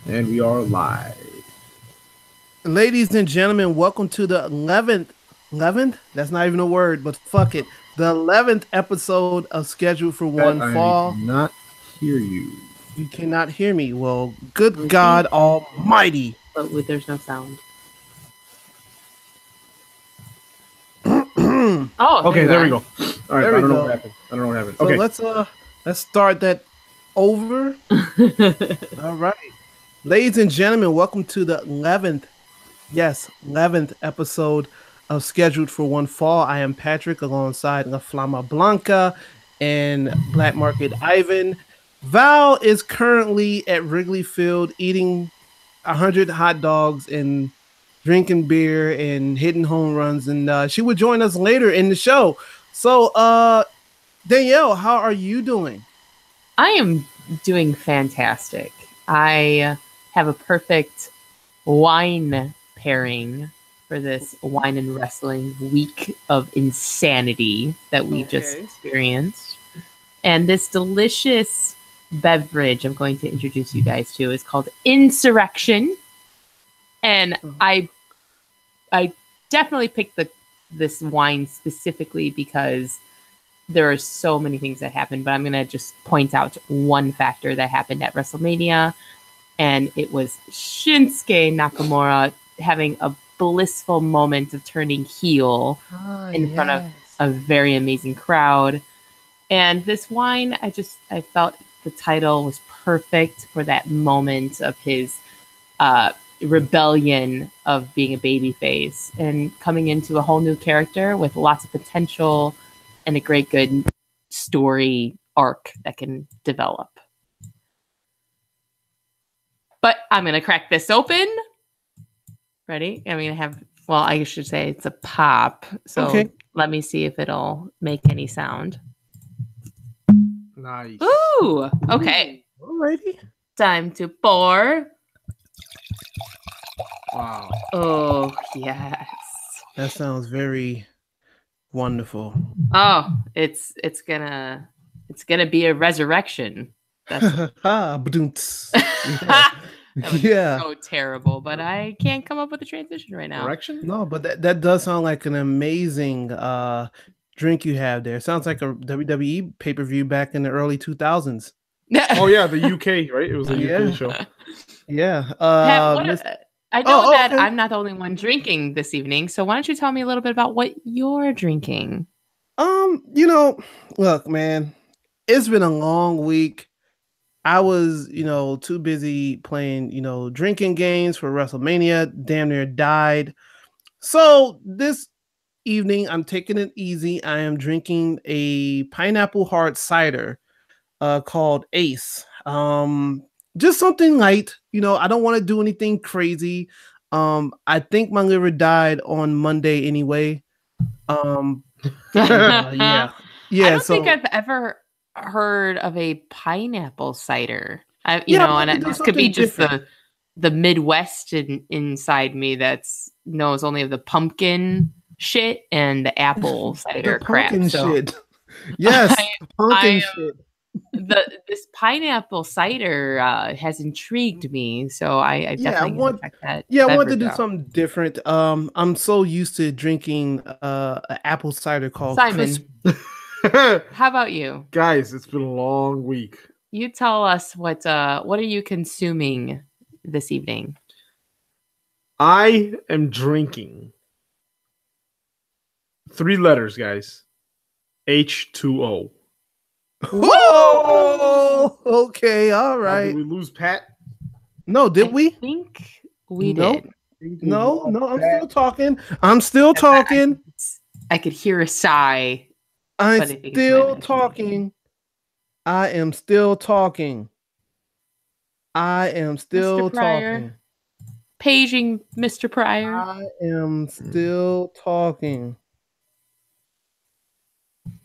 And we are live. Ladies and gentlemen, welcome to the 11th? That's not even a word, but fuck it. The 11th episode of Scheduled for That One I Fall. cannot hear you. You cannot hear me. Well, good We God can, Almighty. there's no sound. So Oh, Okay, there we go. All right, There we I don't know go. what happened. I don't know what happened. Okay. let's start that over. All right. Ladies and gentlemen, welcome to the 11th episode of Scheduled for One Fall. I am Patrick alongside La Flama Blanca and Black Market Ivan. Val is currently at Wrigley Field eating 100 hot dogs and drinking beer and hitting home runs. And she would join us later in the show. So, Danielle, how are you doing? I am doing fantastic. I have a perfect wine pairing for this wine and wrestling week of insanity that we just experienced. And this delicious beverage I'm going to introduce you guys to is called Insurrection. And I definitely picked this wine specifically because there are so many things that happened, but I'm going to just point out one factor that happened at WrestleMania, and it was Shinsuke Nakamura having a blissful moment of turning heel in front of a very amazing crowd. And this wine, I felt the title was perfect for that moment of his rebellion of being a babyface and coming into a whole new character with lots of potential and a great good story arc that can develop. But I'm going to crack this open. Ready? I'm going to have, well, I should say it's a pop. So Let me see if it'll make any sound. Nice. Ooh, okay. Alrighty. Time to pour. Wow. Oh, yes. That sounds very wonderful. Oh, it's gonna be a resurrection. That's yeah. So terrible, but I can't come up with a transition right now. Correction? No, but that does sound like an amazing drink you have there. Sounds like a WWE pay-per-view back in the early 2000s. Oh yeah, the UK, right? It was a UK show. Yeah. I know that I'm not the only one drinking this evening, so why don't you tell me a little bit about what you're drinking? Look, man, it's been a long week. I was, too busy playing, drinking games for WrestleMania, damn near died. So this evening, I'm taking it easy. I am drinking a pineapple hard cider called Ace. Just something light. I don't want to do anything crazy. I think my liver died on Monday anyway. Yeah. I don't think I've ever heard of a pineapple cider. This could be just the Midwest inside me that's knows only of the pumpkin shit and the apple cider crap. Shit. Yes, pumpkin shit. This pineapple cider has intrigued me, so I definitely want to check that. Yeah, I want to do something different. I'm so used to drinking an apple cider called Simon. How about you, guys? It's been a long week. You tell us what are you consuming this evening? I am drinking 3 letters, guys. H2O. Whoa! Okay, all right. Did we lose Pat? No, did we? I think we did. No, I'm still talking. I could hear a sigh. I'm still talking. I am still talking. Paging Mr. Pryor. I am still talking.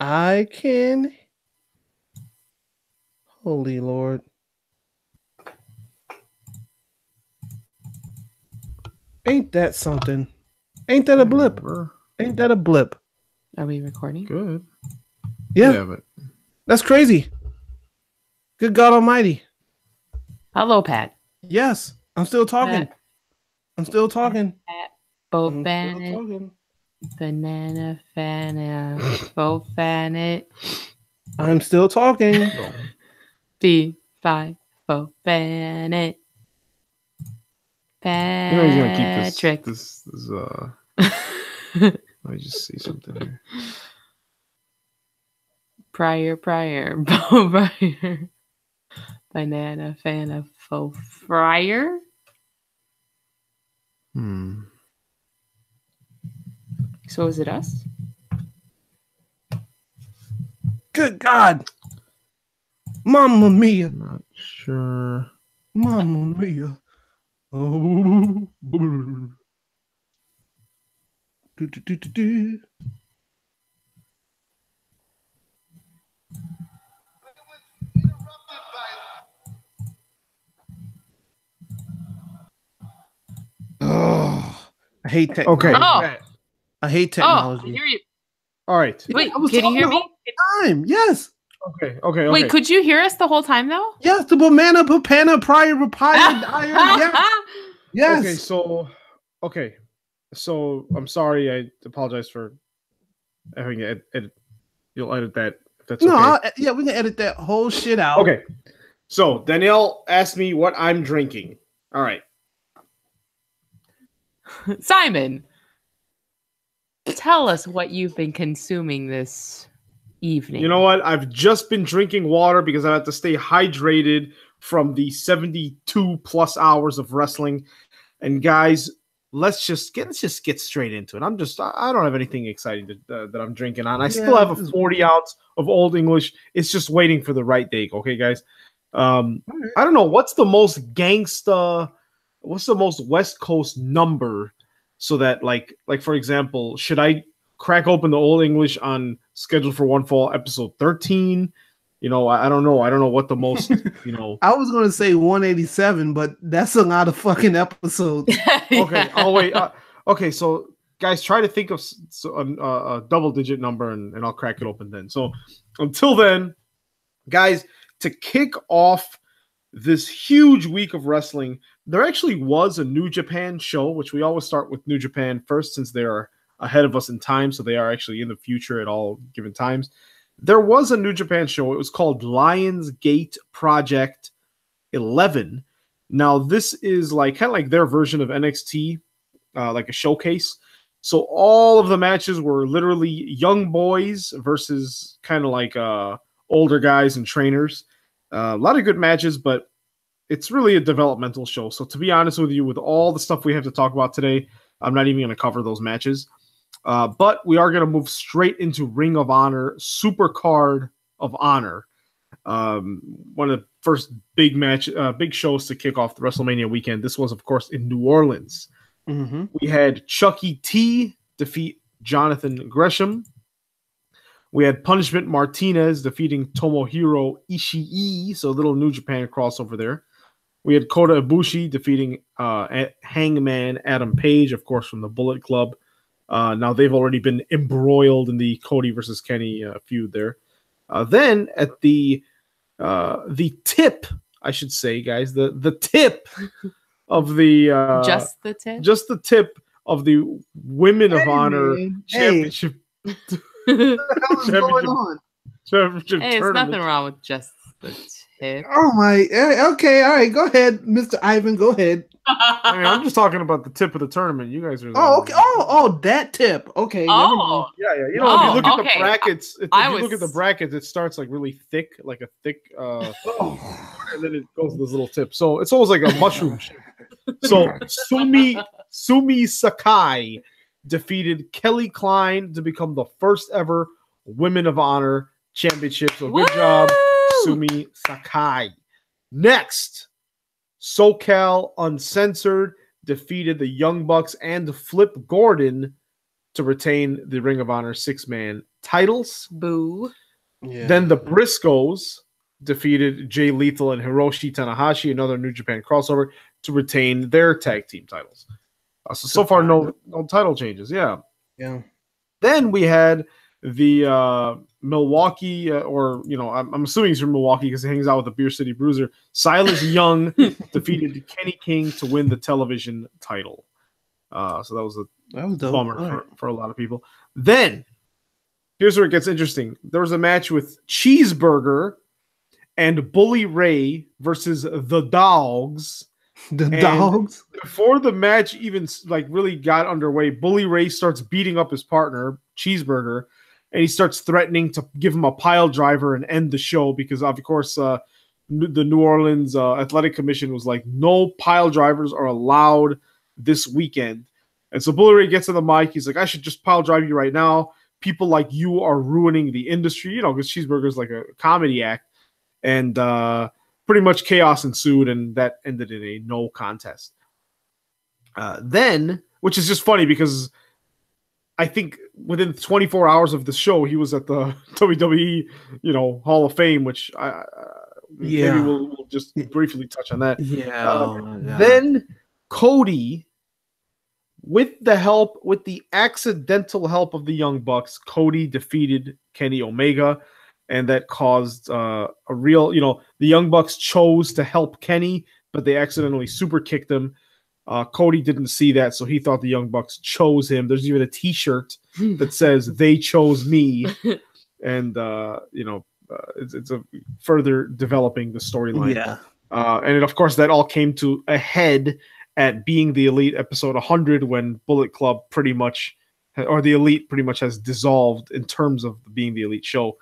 I can. Holy Lord. Ain't that something? Ain't that a blip? Ain't that a blip? Are we recording? Good. Yeah, but that's crazy. Good God Almighty. Hello, Pat. Yes, I'm still talking. I'm still talking. Bo I'm still Bennett, talking. Banana Fana, Bo Bennett, I'm still talking. B5, Bo Bennett, You know he's gonna keep Patrick. this let me just see something here. Prior, Bo Prior, Banana Fana, Fo Fryer. So is it us? Good God. Mamma mia. Not sure. Mamma mia. Oh. Do. Oh, I hate technology. Okay. Oh. I hate Oh, technology. hear you. All right. Wait, I was can you hear talking me? the whole time. Yes. Okay. Wait, could you hear us the whole time though? Yes, the banana, papana, prior, iron. Yes. Yes. Okay, so I'm sorry. I apologize for having to edit. You'll edit that if that's okay. Yeah, we can edit that whole shit out. Okay. So Danielle asked me what I'm drinking. All right. Simon, tell us what you've been consuming this evening. You know what? I've just been drinking water because I have to stay hydrated from the 72 plus hours of wrestling. And guys, let's just get straight into it. I don't have anything exciting that I'm drinking on. I still have a 40 ounce of Old English. It's just waiting for the right day. Okay, guys. I don't know what's the most gangsta. What's the most West Coast number? So that like for example, should I crack open the Old English on Scheduled for One Fall episode 13? You know, I don't know. I don't know what the most, you know. I was going to say 187, but that's a lot of fucking episodes. Okay, I'll wait. Okay, so guys, try to think of a double-digit number, and I'll crack it open then. So until then, guys, to kick off this huge week of wrestling, there actually was a New Japan show, which we always start with New Japan first since they are ahead of us in time, so they are actually in the future at all given times. There was a New Japan show. It was called Lionsgate Project 11. Now, this is like kind of like their version of NXT, like a showcase. So all of the matches were literally young boys versus kind of like older guys and trainers. A lot of good matches, but it's really a developmental show. So to be honest with you, with all the stuff we have to talk about today, I'm not even going to cover those matches. But we are going to move straight into Ring of Honor, Super Card of Honor. One of the first big shows to kick off the WrestleMania weekend. This was, of course, in New Orleans. Mm-hmm. We had Chucky T defeat Jonathan Gresham. We had Punishment Martinez defeating Tomohiro Ishii, so a little New Japan crossover there. We had Kota Ibushi defeating Hangman Adam Page, of course, from the Bullet Club. Now they've already been embroiled in the Cody versus Kenny feud there. Then at the tip, I should say, guys, the tip of the just the tip of the Women of Honor Championship. What the hell is going on? Championship Hey, there's tournament. nothing wrong with just the tip. Oh my. Okay. All right. Go ahead, Mr. Ivan. Go ahead. I mean, I'm just talking about the tip of the tournament. You guys are. Oh, okay. Oh, that tip. Okay. Oh, yeah. You know, if you look at okay. the brackets, if you look at the brackets, it starts like really thick, like a thick, and then it goes to this little tip. So it's almost like a mushroom shape. So Sumi Sakai defeated Kelly Klein to become the first ever Women of Honor Championship. So good job, Sumi Sakai. Next, SoCal Uncensored defeated the Young Bucks and Flip Gordon to retain the Ring of Honor 6-man titles. Boo. Yeah. Then the Briscoes defeated Jay Lethal and Hiroshi Tanahashi, another New Japan crossover, to retain their tag team titles. So far, no title changes. Yeah. Yeah. Then we had the Milwaukee, or I'm assuming he's from Milwaukee because he hangs out with the Beer City Bruiser. Silas Young defeated Kenny King to win the television title. So that was a dope. bummer for a lot of people. Then here's where it gets interesting. There was a match with Cheeseburger and Bully Ray versus the Dogs. Dogs. Before the match even really got underway, Bully Ray starts beating up his partner Cheeseburger, and he starts threatening to give him a pile driver and end the show because, of course, the New Orleans Athletic Commission was like, no pile drivers are allowed this weekend. And so Bully Ray gets on the mic. He's like, I should just pile drive you right now. People like you are ruining the industry, because Cheeseburger's like a comedy act. And pretty much chaos ensued, and that ended in a no contest. Then, which is just funny because I think within 24 hours of the show, he was at the WWE, Hall of Fame, which maybe we'll just briefly touch on that. Yeah. Then Cody, with the accidental help of the Young Bucks, Cody defeated Kenny Omega, and that caused a real, the Young Bucks chose to help Kenny, but they accidentally super kicked him. Cody didn't see that, so he thought the Young Bucks chose him. There's even a T-shirt that says "They chose me," and it's a further developing the storyline. Yeah, and of course, that all came to a head at Being the Elite episode 100, when Bullet Club the Elite pretty much has dissolved in terms of Being the Elite show.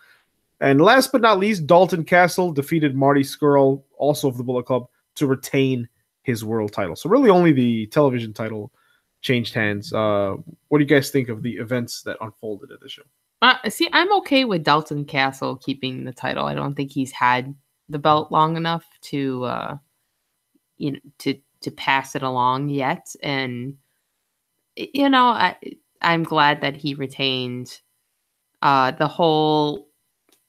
And last but not least, Dalton Castle defeated Marty Scurll, also of the Bullet Club, to retain his world title. So really only the television title changed hands. What do you guys think of the events that unfolded at the show? See, I'm okay with Dalton Castle keeping the title. I don't think he's had the belt long enough to pass it along yet. And I'm glad that he retained. The whole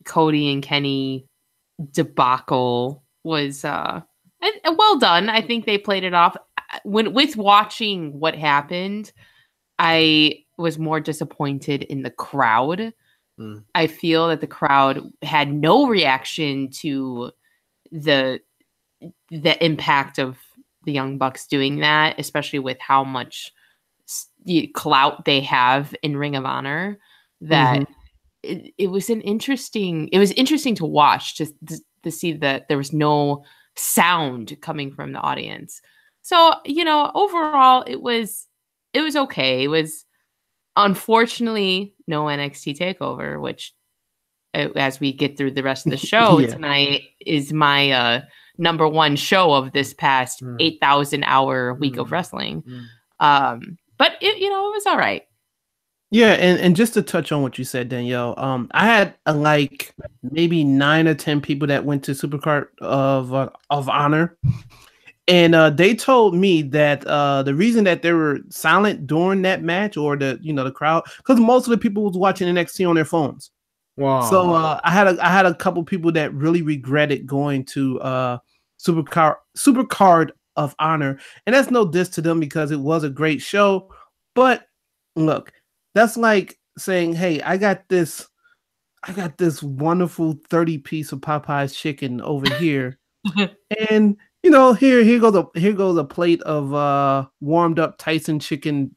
Cody and Kenny debacle was well done. I think they played it off. With watching what happened, I was more disappointed in the crowd. I feel that the crowd had no reaction to the impact of the Young Bucks doing that, especially with how much clout they have in Ring of Honor. That it was interesting to watch, to see that there was no sound coming from the audience. So, overall it was okay. It was unfortunately no NXT TakeOver, which as we get through the rest of the show tonight is my number one show of this past 8,000 hour week of wrestling. But it was all right. Yeah, and just to touch on what you said, Danielle, I had maybe 9 or 10 people that went to Supercard of Honor, and they told me that the reason that they were silent during that match, or the crowd, because most of the people was watching NXT on their phones. Wow. So I had a couple people that really regretted going to Supercard of Honor, and that's no diss to them because it was a great show. But look, that's like saying, hey, I got this wonderful 30-piece of Popeye's chicken over here. And here goes a plate of warmed up Tyson chicken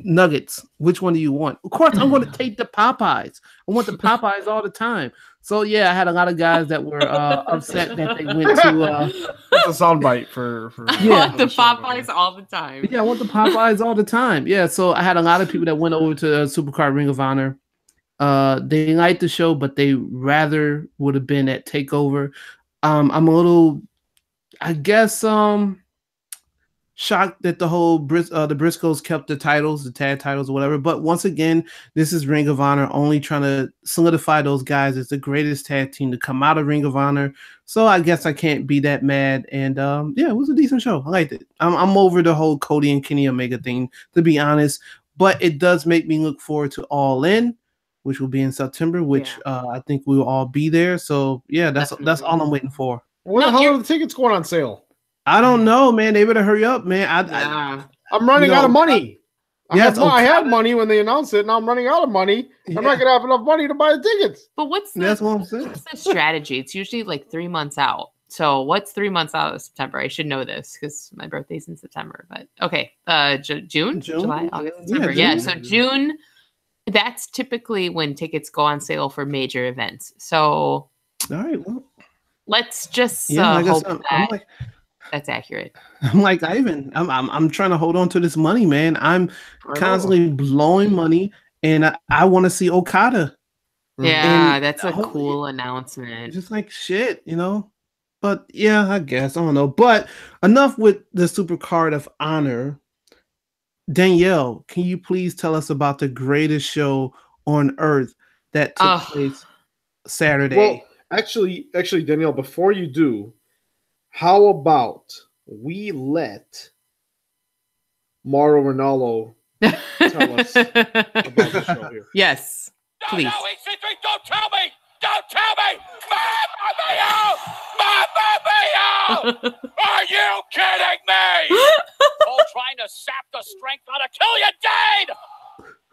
nuggets. Which one do you want? Of course, I'm going to take the Popeyes. I want the Popeyes all the time. So yeah, I had a lot of guys that were upset that they went to. That's a soundbite for I want the Popeyes all the time. Yeah, I want the Popeyes all the time. Yeah, so I had a lot of people that went over to Supercard Ring of Honor. They liked the show, but they rather would have been at TakeOver. I'm a little, I guess, shocked that the whole the Briscoes kept the titles, the tag titles or whatever. But once again, this is Ring of Honor only trying to solidify those guys as the greatest tag team to come out of Ring of Honor. So I guess I can't be that mad. And yeah, it was a decent show. I liked it. I'm over the whole Cody and Kenny Omega thing, to be honest. But it does make me look forward to All In, which will be in September, which I think we will all be there. So yeah, that's all I'm waiting for. When the hell are the tickets going on sale? I don't know, man. They better hurry up, man. I'm running out of money. I had money when they announced it. Now I'm running out of money. Yeah. I'm not gonna have enough money to buy the tickets. But that's what I'm saying. What's the strategy? It's usually like 3 months out. So what's 3 months out of September? I should know this because my birthday's in September. But okay, June, July, August, September. Yeah, so June. That's typically when tickets go on sale for major events. So, all right, well, let's just hope that that's accurate. I'm like Ivan. I'm trying to hold on to this money, man. I'm constantly blowing money, and I want to see Okada. Yeah, that's a cool announcement. Just like shit, you know. But yeah, I guess I don't know. But enough with the Super Card of Honor. Danielle, can you please tell us about the greatest show on earth that took place Saturday? Well, actually, Danielle, before you do, how about we let Mauro Ranallo tell us about the show here? Yes, please. No, don't tell me! Don't tell me! Mamma mia! Are you kidding me? Cole trying to sap the strength out of Killian Dane!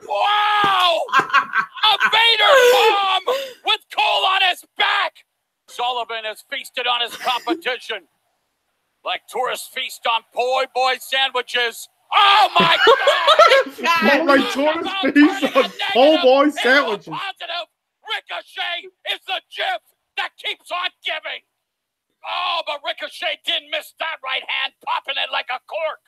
Wow! A Vader bomb with Cole on his back! Sullivan has feasted on his competition like tourists feast on boy sandwiches. Oh my God! Like tourists feast on boy sandwiches. Positive. Ricochet is the GIF that keeps on giving. Oh, but Ricochet didn't miss that right hand, popping it like a cork.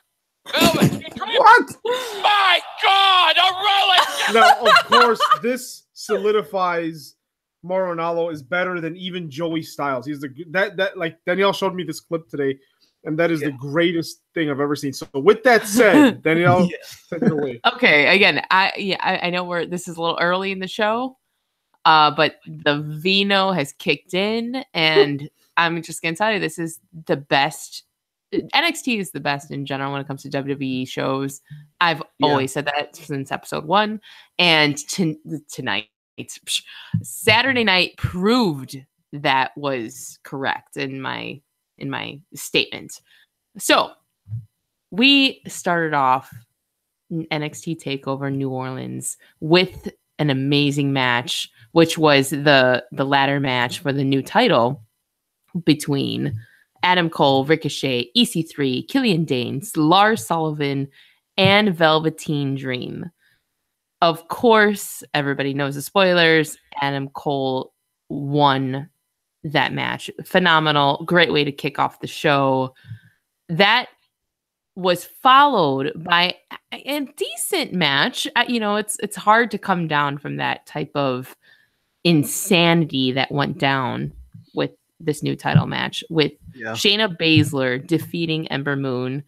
What? My God, a relic! Now, of course, this solidifies Mauro Ranallo is better than even Joey Styles. He's that like Danielle showed me this clip today, and that is the greatest thing I've ever seen. So, with that said, Danielle, take it away. Okay, again, I know this is a little early in the show. But the vino has kicked in, and I'm just gonna tell you, this is the best. NXT is the best in general when it comes to WWE shows. I've always said that since episode 1, and tonight, Saturday night, proved that was correct in my statement. So we started off NXT TakeOver New Orleans with an amazing match, which was the ladder match for the new title between Adam Cole, Ricochet, EC3, Killian Dane, Lars Sullivan, and Velveteen Dream. Of course, everybody knows the spoilers. Adam Cole won that match. Phenomenal. Great way to kick off the show. That was followed by a decent match. It's hard to come down from that type of insanity that went down with this new title match with Shayna Baszler defeating Ember Moon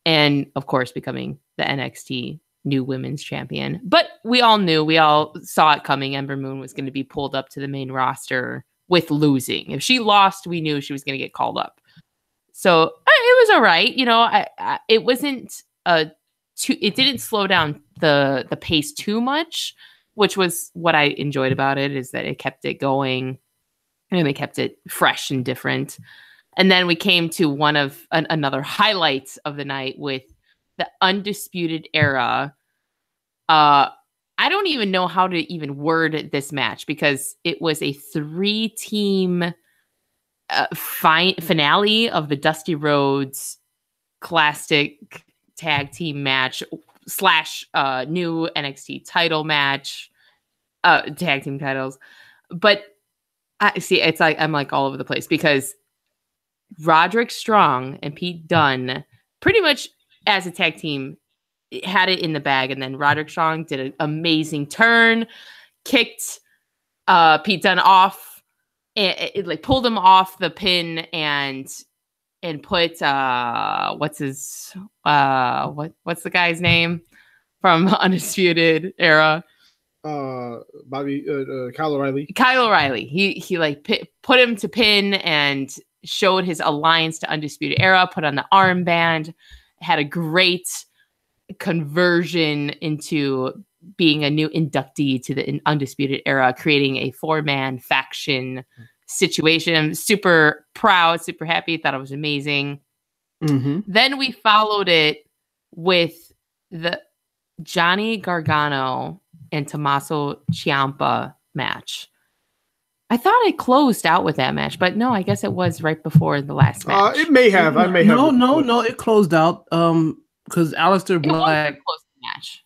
and, of course, becoming the NXT new women's champion. But we all saw it coming. Ember Moon was going to be pulled up to the main roster with losing. If she lost, we knew she was going to get called up. So it was all right. It wasn't it didn't slow down the pace too much, which was what I enjoyed about it, is that it kept it going and they kept it fresh and different. And then we came to one of another highlight of the night with the Undisputed Era. I don't even know how to even word this match because it was a 3-team finale of the Dusty Rhodes Classic tag team match / new NXT title match, tag team titles. But I see, it's like I'm like all over the place because Roderick Strong and Pete Dunne pretty much as a tag team had it in the bag, and then Roderick Strong did an amazing turn, kicked Pete Dunne off, and it like pulled him off the pin and put what's the guy's name from Undisputed Era? Kyle O'Reilly. Kyle O'Reilly. He like put him to pin and showed his alliance to Undisputed Era, put on the armband, had a great conversion into being a new inductee to the Undisputed Era, creating a 4-man faction situation. Super proud, super happy, thought it was amazing. Mm-hmm. Then we followed it with the Johnny Gargano and Tommaso Ciampa match. I thought it closed out with that match, but no, I guess it was right before the last match. It may have. I may have. No. It closed out. Because Aleister Black closed the match.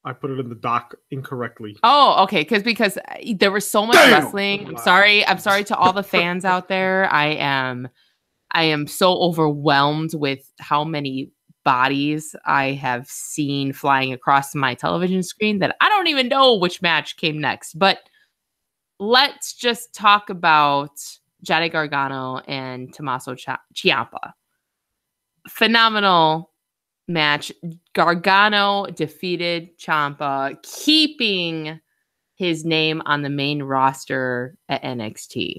I put it in the doc incorrectly. Oh, okay. Because there was so much wrestling. I'm sorry to all the fans out there. I am so overwhelmed with how many bodies I have seen flying across my television screen that I don't even know which match came next. But let's just talk about Johnny Gargano and Tommaso Ciampa. Phenomenal match. Gargano defeated Ciampa, keeping his name on the main roster at NXT.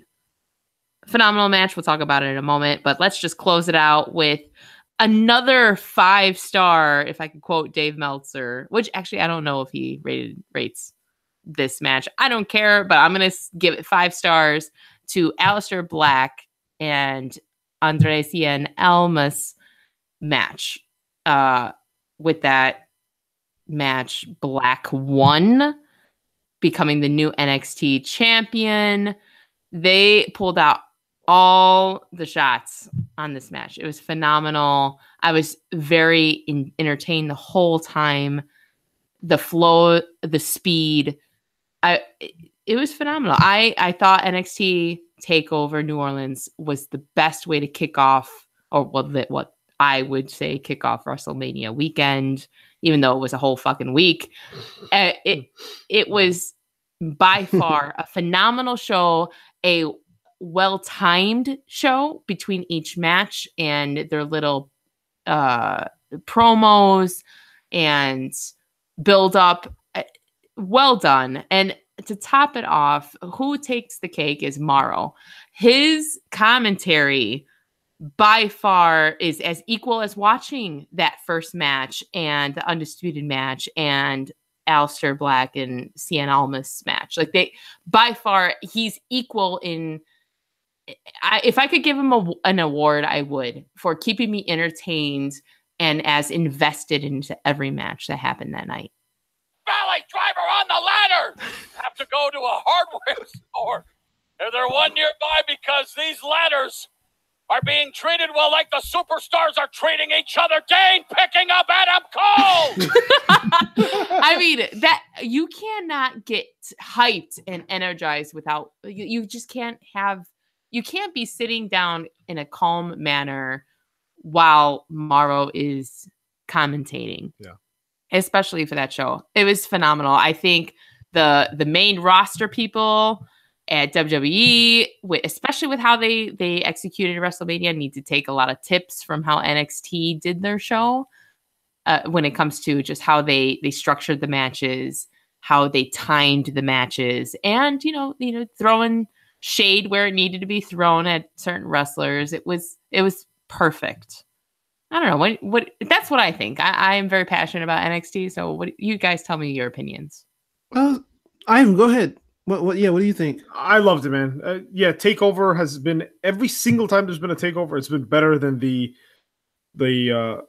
Phenomenal match. We'll talk about it in a moment, but let's just close it out with another 5-star, if I could quote Dave Meltzer, which actually I don't know if he rates this match. I don't care, but I'm going to give it 5 stars to Aleister Black and Andre Cien Almas match. With that match, Black won, becoming the new NXT champion. They pulled out all the shots on this match. It was phenomenal. I was very entertained the whole time. The flow, the speed, it was phenomenal. I thought NXT TakeOver New Orleans was the best way to kick off, or what I would say kick off WrestleMania weekend, even though it was a whole fucking week. It was by far a phenomenal show, a well-timed show between each match and their little promos and build up. Well done. And to top it off, who takes the cake is Morrow. His commentary by far is as equal as watching that first match and the Undisputed match and Aleister Black and Cien Almas match. Like by far, he's equal in. If I could give him an award, I would, for keeping me entertained and as invested into every match that happened that night. Valley driver on the ladder. Have to go to a hardware store. They're one nearby because these ladders are being treated well, like the superstars are treating each other. Dane picking up Adam Cole. I mean, that you cannot get hyped and energized without you just can't have. You can't be sitting down in a calm manner while Morrow is commentating. Yeah. Especially for that show. It was phenomenal. I think the main roster people at WWE, especially with how they executed WrestleMania, need to take a lot of tips from how NXT did their show when it comes to just how they structured the matches, how they timed the matches, and throwing shade where it needed to be thrown at certain wrestlers. It was perfect. I don't know what that's what I think. I am very passionate about NXT. So what you guys tell me your opinions. Ivan, go ahead. What do you think? I loved it, man. TakeOver has been every single time there's been a TakeOver, it's been better than the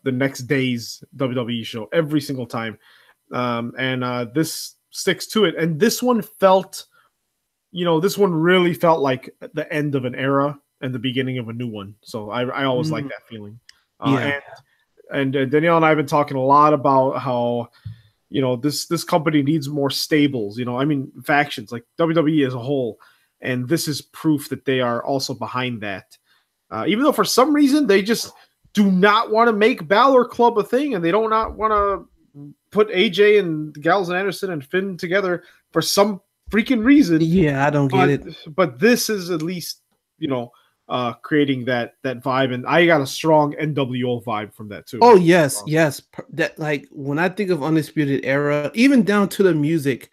next day's WWE show every single time. And this sticks to it. And this one really felt like the end of an era and the beginning of a new one. So I always like that feeling. And Danielle and I have been talking a lot about how this company needs more stables. Factions like WWE as a whole, and this is proof that they are also behind that. Even though for some reason they just do not want to make Balor Club a thing, and they don't not want to put AJ and Gallows and Anderson and Finn together for some freaking reason. Yeah, I don't get it. But this is at least creating that vibe, and I got a strong NWO vibe from that too. Oh yes. That, like, when I think of Undisputed Era, even down to the music,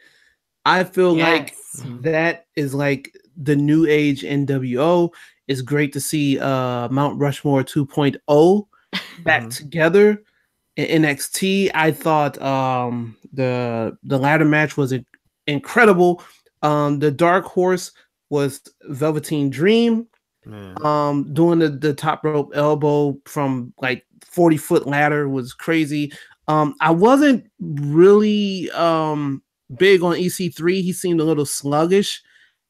I feel like that is like the new age NWO. It's great to see Mount Rushmore 2.0 back together in NXT. I thought the ladder match was incredible. The Dark Horse was Velveteen Dream. Doing the top rope elbow from like 40-foot ladder was crazy. I wasn't really big on EC3. He seemed a little sluggish.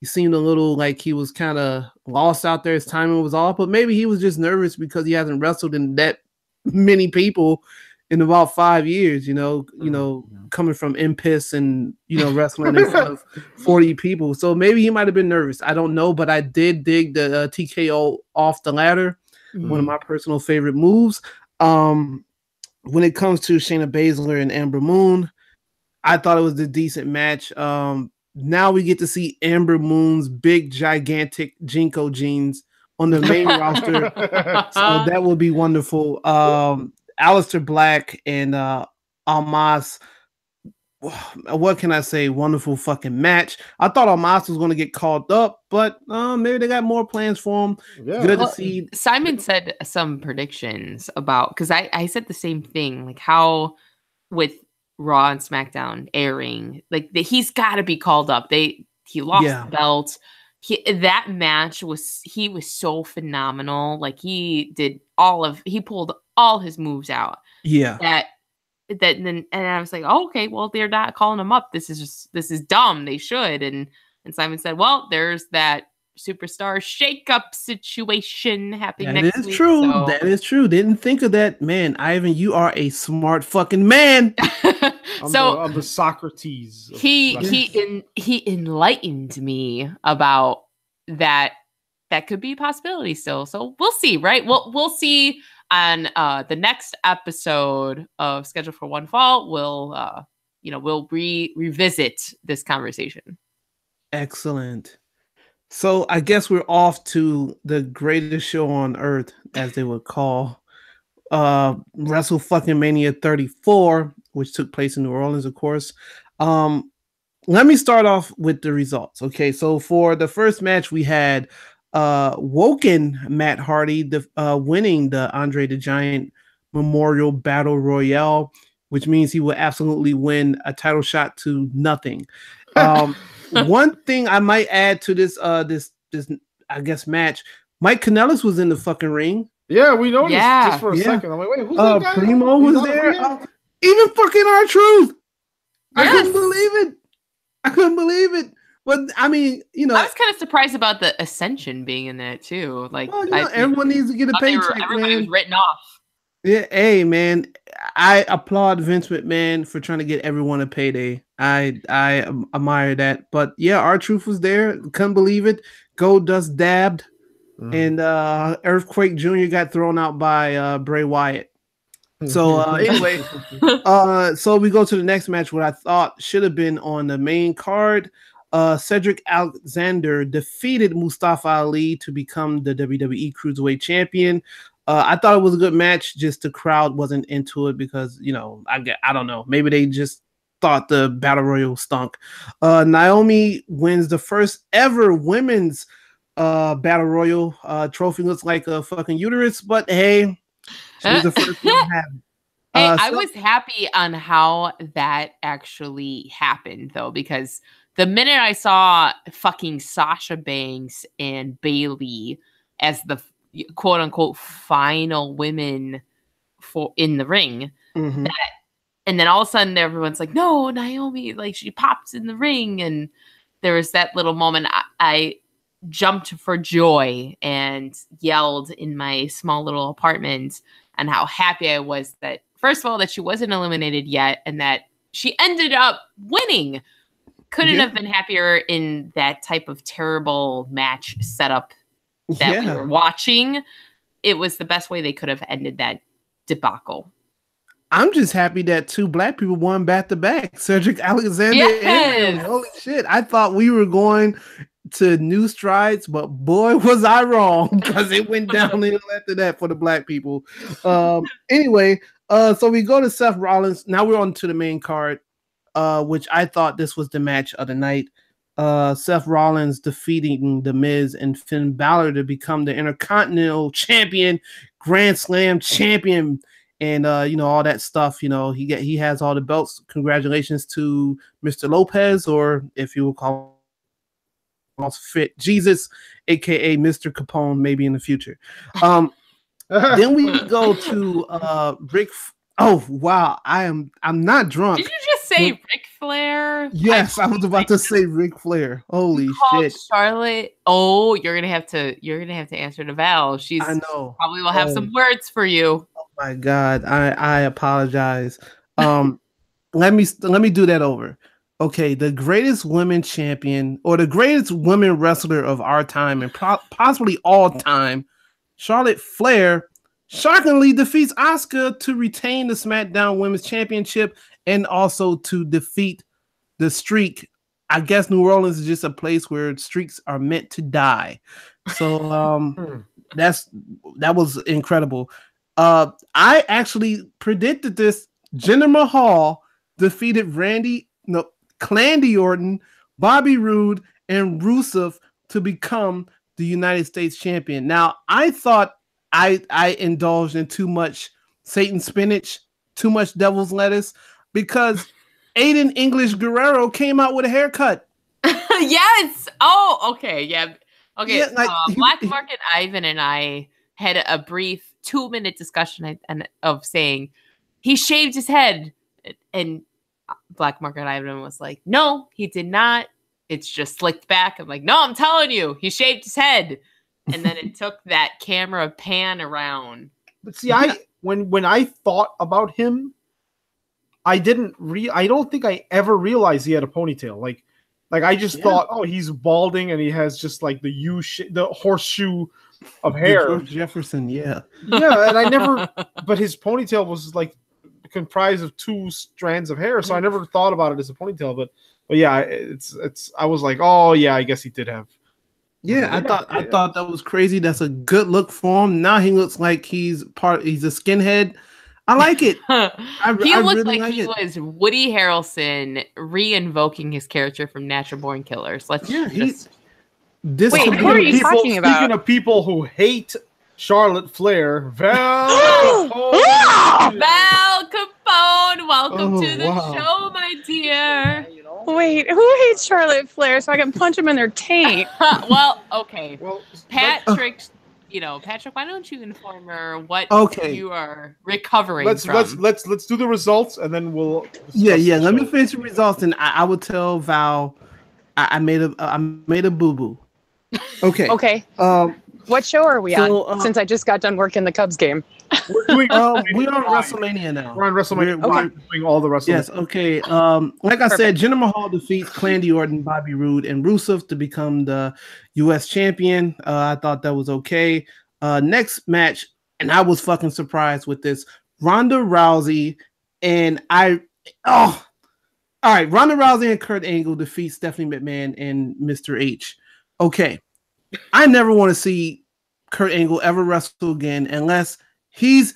He seemed a little like he was kind of lost out there. His timing was off, but maybe he was just nervous because he hasn't wrestled in that many people in about 5 years. Coming from Impiss and wrestling in front of 40 people. So maybe he might have been nervous. I don't know, but I did dig the TKO off the ladder. One of my personal favorite moves. When it comes to Shayna Baszler and Ember Moon, I thought it was a decent match. Now we get to see Ember Moon's big, gigantic Jinko jeans on the main roster. So that will be wonderful. Aleister Black and Almas. What can I say? Wonderful fucking match. I thought Almas was going to get called up, but maybe they got more plans for him. Yeah. Good to see. Simon said some predictions about, because I said the same thing, like how with Raw and SmackDown airing, like he's got to be called up. He lost the belt. That match was so phenomenal. Like he pulled all his moves out. Yeah. And I was like, oh, okay, well, they're not calling him up. This is dumb. They should. And Simon said, well, there's that superstar shakeup situation happening next week. That is true. Didn't think of that. Man, Ivan, you are a smart fucking man. I'm the Socrates. He enlightened me about that. That could be a possibility still. So we'll see, right? We'll see on the next episode of Schedule for One Fall. We'll revisit this conversation. Excellent. So I guess we're off to the greatest show on earth, as they would call Wrestle fucking Mania 34, which took place in New Orleans, of course. Let me start off with the results. Okay, so for the first match, we had Woken Matt Hardy winning the Andre the Giant Memorial Battle Royale, which means he will absolutely win a title shot to nothing. One thing I might add to this I guess match, Mike Kanellis was in the fucking ring. Yeah, we noticed just for a second. I'm like, wait, who's that guy? Primo was there. Even fucking R-Truth. I couldn't believe it. But I mean, I was kind of surprised about the Ascension being in there too. Like, everyone needs to get a paycheck. Everybody was written off. Yeah, hey man, I applaud Vince McMahon for trying to get everyone a payday. I admire that. But yeah, R-Truth was there. Couldn't believe it. Goldust dabbed, and Earthquake Jr. got thrown out by Bray Wyatt. So anyway, so we go to the next match, what I thought should have been on the main card. Cedric Alexander defeated Mustafa Ali to become the WWE Cruiserweight Champion. I thought it was a good match. Just the crowd wasn't into it because I don't know. Maybe they just thought the Battle Royal stunk. Naomi wins the first ever women's Battle Royal. Trophy looks like a fucking uterus, but hey, she was the first one to have it. I was happy on how that actually happened, though, because the minute I saw fucking Sasha Banks and Bayley as the quote unquote final women in the ring, and then all of a sudden everyone's like, no, Naomi, like she pops in the ring, and there was that little moment. I jumped for joy and yelled in my small little apartment, and how happy I was that, first of all, that she wasn't eliminated yet, and that she ended up winning. Couldn't have been happier in that type of terrible match setup that we were watching. It was the best way they could have ended that debacle. I'm just happy that two black people won back to back. Cedric Alexander. And holy shit. I thought we were going to new strides, but boy, was I wrong, because it went downhill after that for the black people. Anyway, so we go to Seth Rollins. Now we're on to the main card, which I thought this was the match of the night. Seth Rollins defeating The Miz and Finn Balor to become the Intercontinental Champion, Grand Slam Champion, and all that stuff. He has all the belts. Congratulations to Mr. Lopez, or if you will call Fit Jesus, aka Mr. Capone, maybe in the future. Then we go to Oh wow, I'm not drunk. Did you just say Ric Flair? Yes, I was about to say Ric Flair. Holy shit. Charlotte. Oh, you're gonna have to answer to Val. She's I know. Probably will have some words for you. Oh my god, I apologize. Let me do that over. Okay, the greatest women champion or the greatest women wrestler of our time and possibly all time, Charlotte Flair, shockingly defeats Asuka to retain the SmackDown Women's Championship and also to defeat the streak. I guess New Orleans is just a place where streaks are meant to die. So that was incredible. I actually predicted this. Jinder Mahal defeated Clandy Orton, Bobby Roode, and Rusev to become the United States champion. Now, I thought I indulged in too much Satan spinach, too much devil's lettuce, because Aiden English Guerrero came out with a haircut. Yes. Oh, okay. Yeah. Okay. Yeah, like, Black Market Ivan and I had a brief 2-minute discussion of saying he shaved his head, and Black Market Ivan was like, "No, he did not. It's just slicked back." I'm like, "No, I'm telling you, he shaved his head." And then it took that camera pan around. But see, when I thought about him, I don't think I ever realized he had a ponytail. Like I just thought, oh, he's balding and he has just like the horseshoe of hair. George Jefferson, yeah, and I never. But his ponytail was like comprised of 2 strands of hair, so I never thought about it as a ponytail. But yeah, it's. I was like, oh yeah, I guess he did have. Yeah, I thought that was crazy. That's a good look for him. Now he looks like he's a skinhead. I like it. He looked really like he was Woody Harrelson re-invoking his character from Natural Born Killers. Wait, who are you talking about? Speaking of people who hate Charlotte Flair, Val Capone. Val Capone, welcome to the show, my dear. Wait, who hates Charlotte Flair so I can punch them in their taint? Well, okay. Well, Patrick, why don't you inform her what you are recovering from? Let's do the results and then we'll. Let me finish the results and I will tell Val I made a boo boo. Okay. Okay. What show are we on? Since I just got done working the Cubs game. We're on WrestleMania now. We're on WrestleMania. We're doing all the WrestleMania. Yes. Okay. Like I said, Jinder Mahal defeats Clandy Orton, Bobby Roode, and Rusev to become the U.S. champion. I thought that was okay. Next match, and I was fucking surprised with this. Ronda Rousey and all right. Ronda Rousey and Kurt Angle defeat Stephanie McMahon and Mr. H. Okay. I never want to see Kurt Angle ever wrestle again unless he's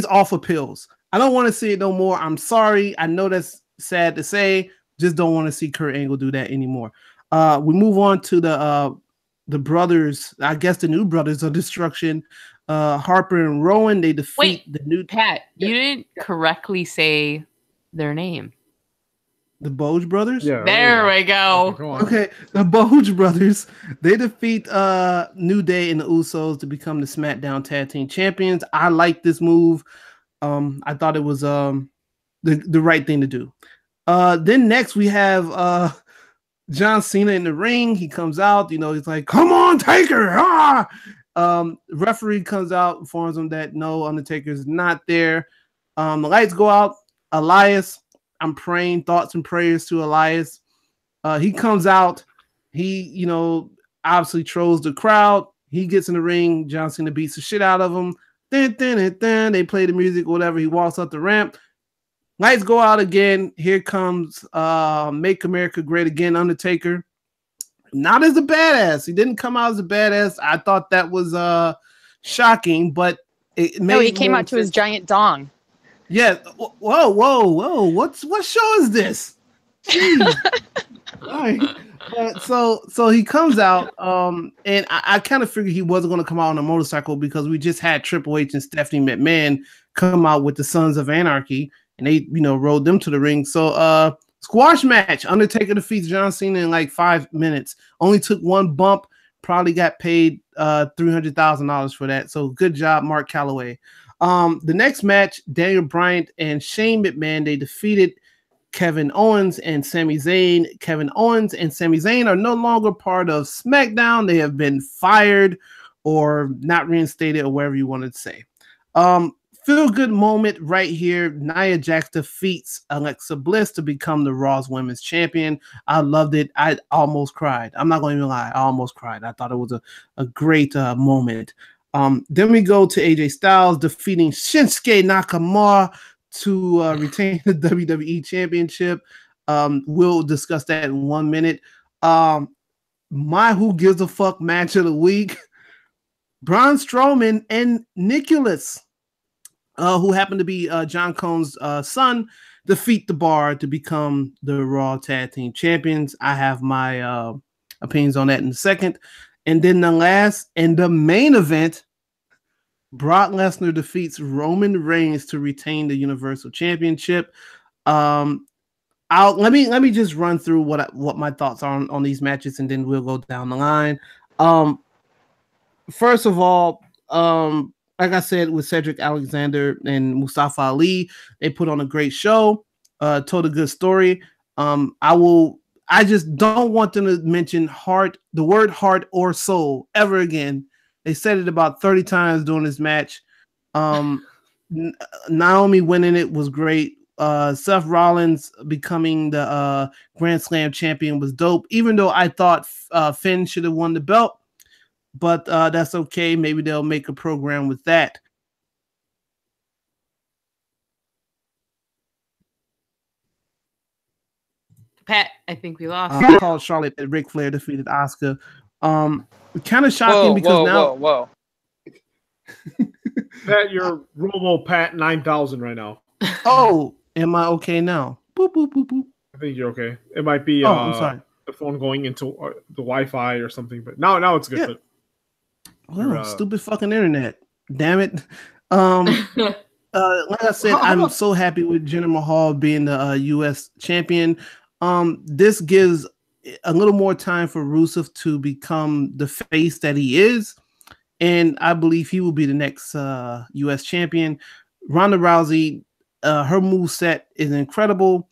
off of pills. I don't want to see it no more. I'm sorry. I know that's sad to say. Just don't want to see Kurt Angle do that anymore. We move on to the brothers. I guess the new brothers of destruction. Harper and Rowan. They defeat the new Pat. You didn't correctly say their name. The Boge brothers? Yeah. There we go. Okay, the Boge brothers. They defeat New Day and the Usos to become the SmackDown Tag Team Champions. I like this move. I thought it was the right thing to do. Then next we have John Cena in the ring. He comes out, he's like, "Come on, Taker!" Referee comes out, informs him that no, Undertaker's not there. The lights go out. Elias. I'm praying thoughts and prayers to Elias. He comes out. He, obviously trolls the crowd. He gets in the ring. John Cena beats the shit out of him. Then they play the music, whatever. He walks up the ramp. Lights go out again. Here comes Make America Great Again, Undertaker. Not as a badass. He didn't come out as a badass. I thought that was shocking, but it made he came out to his giant dong. Yeah. Whoa. What show is this? Jeez. All right. So he comes out, and I kind of figured he wasn't going to come out on a motorcycle because we just had Triple H and Stephanie McMahon come out with the Sons of Anarchy, and they, rode them to the ring. So squash match. Undertaker defeats John Cena in like 5 minutes. Only took one bump. Probably got paid $300,000 for that. So good job, Mark Calloway. The next match, Daniel Bryan and Shane McMahon, they defeated Kevin Owens and Sami Zayn. Kevin Owens and Sami Zayn are no longer part of SmackDown. They have been fired or not reinstated or whatever you wanted to say. Feel good moment right here. Nia Jax defeats Alexa Bliss to become the Raw's Women's Champion. I loved it. I almost cried. I'm not going to even lie. I almost cried. I thought it was a great moment. Then we go to AJ Styles defeating Shinsuke Nakamura to retain the WWE Championship. We'll discuss that in 1 minute. My who gives a fuck match of the week, Braun Strowman and Nicholas, who happened to be John Cone's son, defeat the Bar to become the Raw Tag Team Champions. I have my opinions on that in a second. And then the last and the main event, Brock Lesnar defeats Roman Reigns to retain the Universal Championship. Let me just run through what my thoughts are on these matches, and then we'll go down the line. First of all, like I said, with Cedric Alexander and Mustafa Ali, they put on a great show, told a good story. I just don't want them to mention the word heart or soul ever again. They said it about 30 times during this match. Naomi winning it was great. Seth Rollins becoming the Grand Slam champion was dope, even though I thought Finn should have won the belt. But that's okay. Maybe they'll make a program with that. Pat, I think we lost. I called Charlotte that Ric Flair defeated Asuka. Kind of shocking because now. Whoa. Pat, you're Romo Pat 9000 right now. Oh, am I okay now? Boop, boop, boop, boop. I think you're okay. It might be I'm sorry. the phone going into the Wi-Fi or something, but now it's good. Yeah. But well, stupid fucking internet. Damn it. Like I said, I'm so happy with Jinder Mahal being the U.S. champion. This gives a little more time for Rusev to become the face that he is, and I believe he will be the next U.S. champion. Ronda Rousey, her moveset is incredible.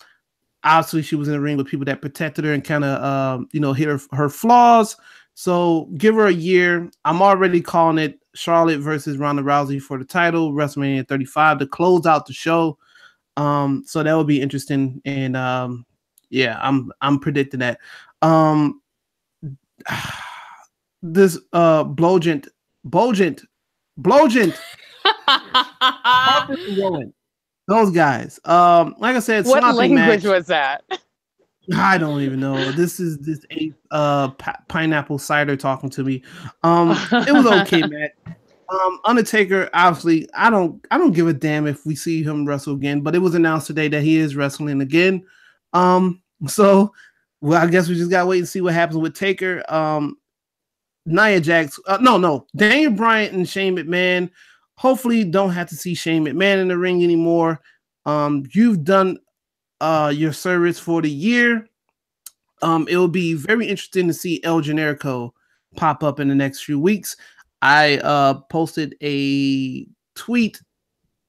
Obviously, she was in the ring with people that protected her and kind of, hit her flaws. So give her a year. I'm already calling it Charlotte versus Ronda Rousey for the title, WrestleMania 35 to close out the show. So that would be interesting. And yeah, I'm predicting that. This Blogent. Those guys. Like I said, what language match. Was that? I don't even know. This is this pineapple cider talking to me. It was okay, Matt. Undertaker, obviously, I don't give a damn if we see him wrestle again, but it was announced today that he is wrestling again. So well, I guess we just gotta wait and see what happens with Taker. Nia Jax, Daniel Bryan and Shane McMahon. Hopefully, don't have to see Shane McMahon in the ring anymore. You've done your service for the year. It will be very interesting to see El Generico pop up in the next few weeks. I posted a tweet.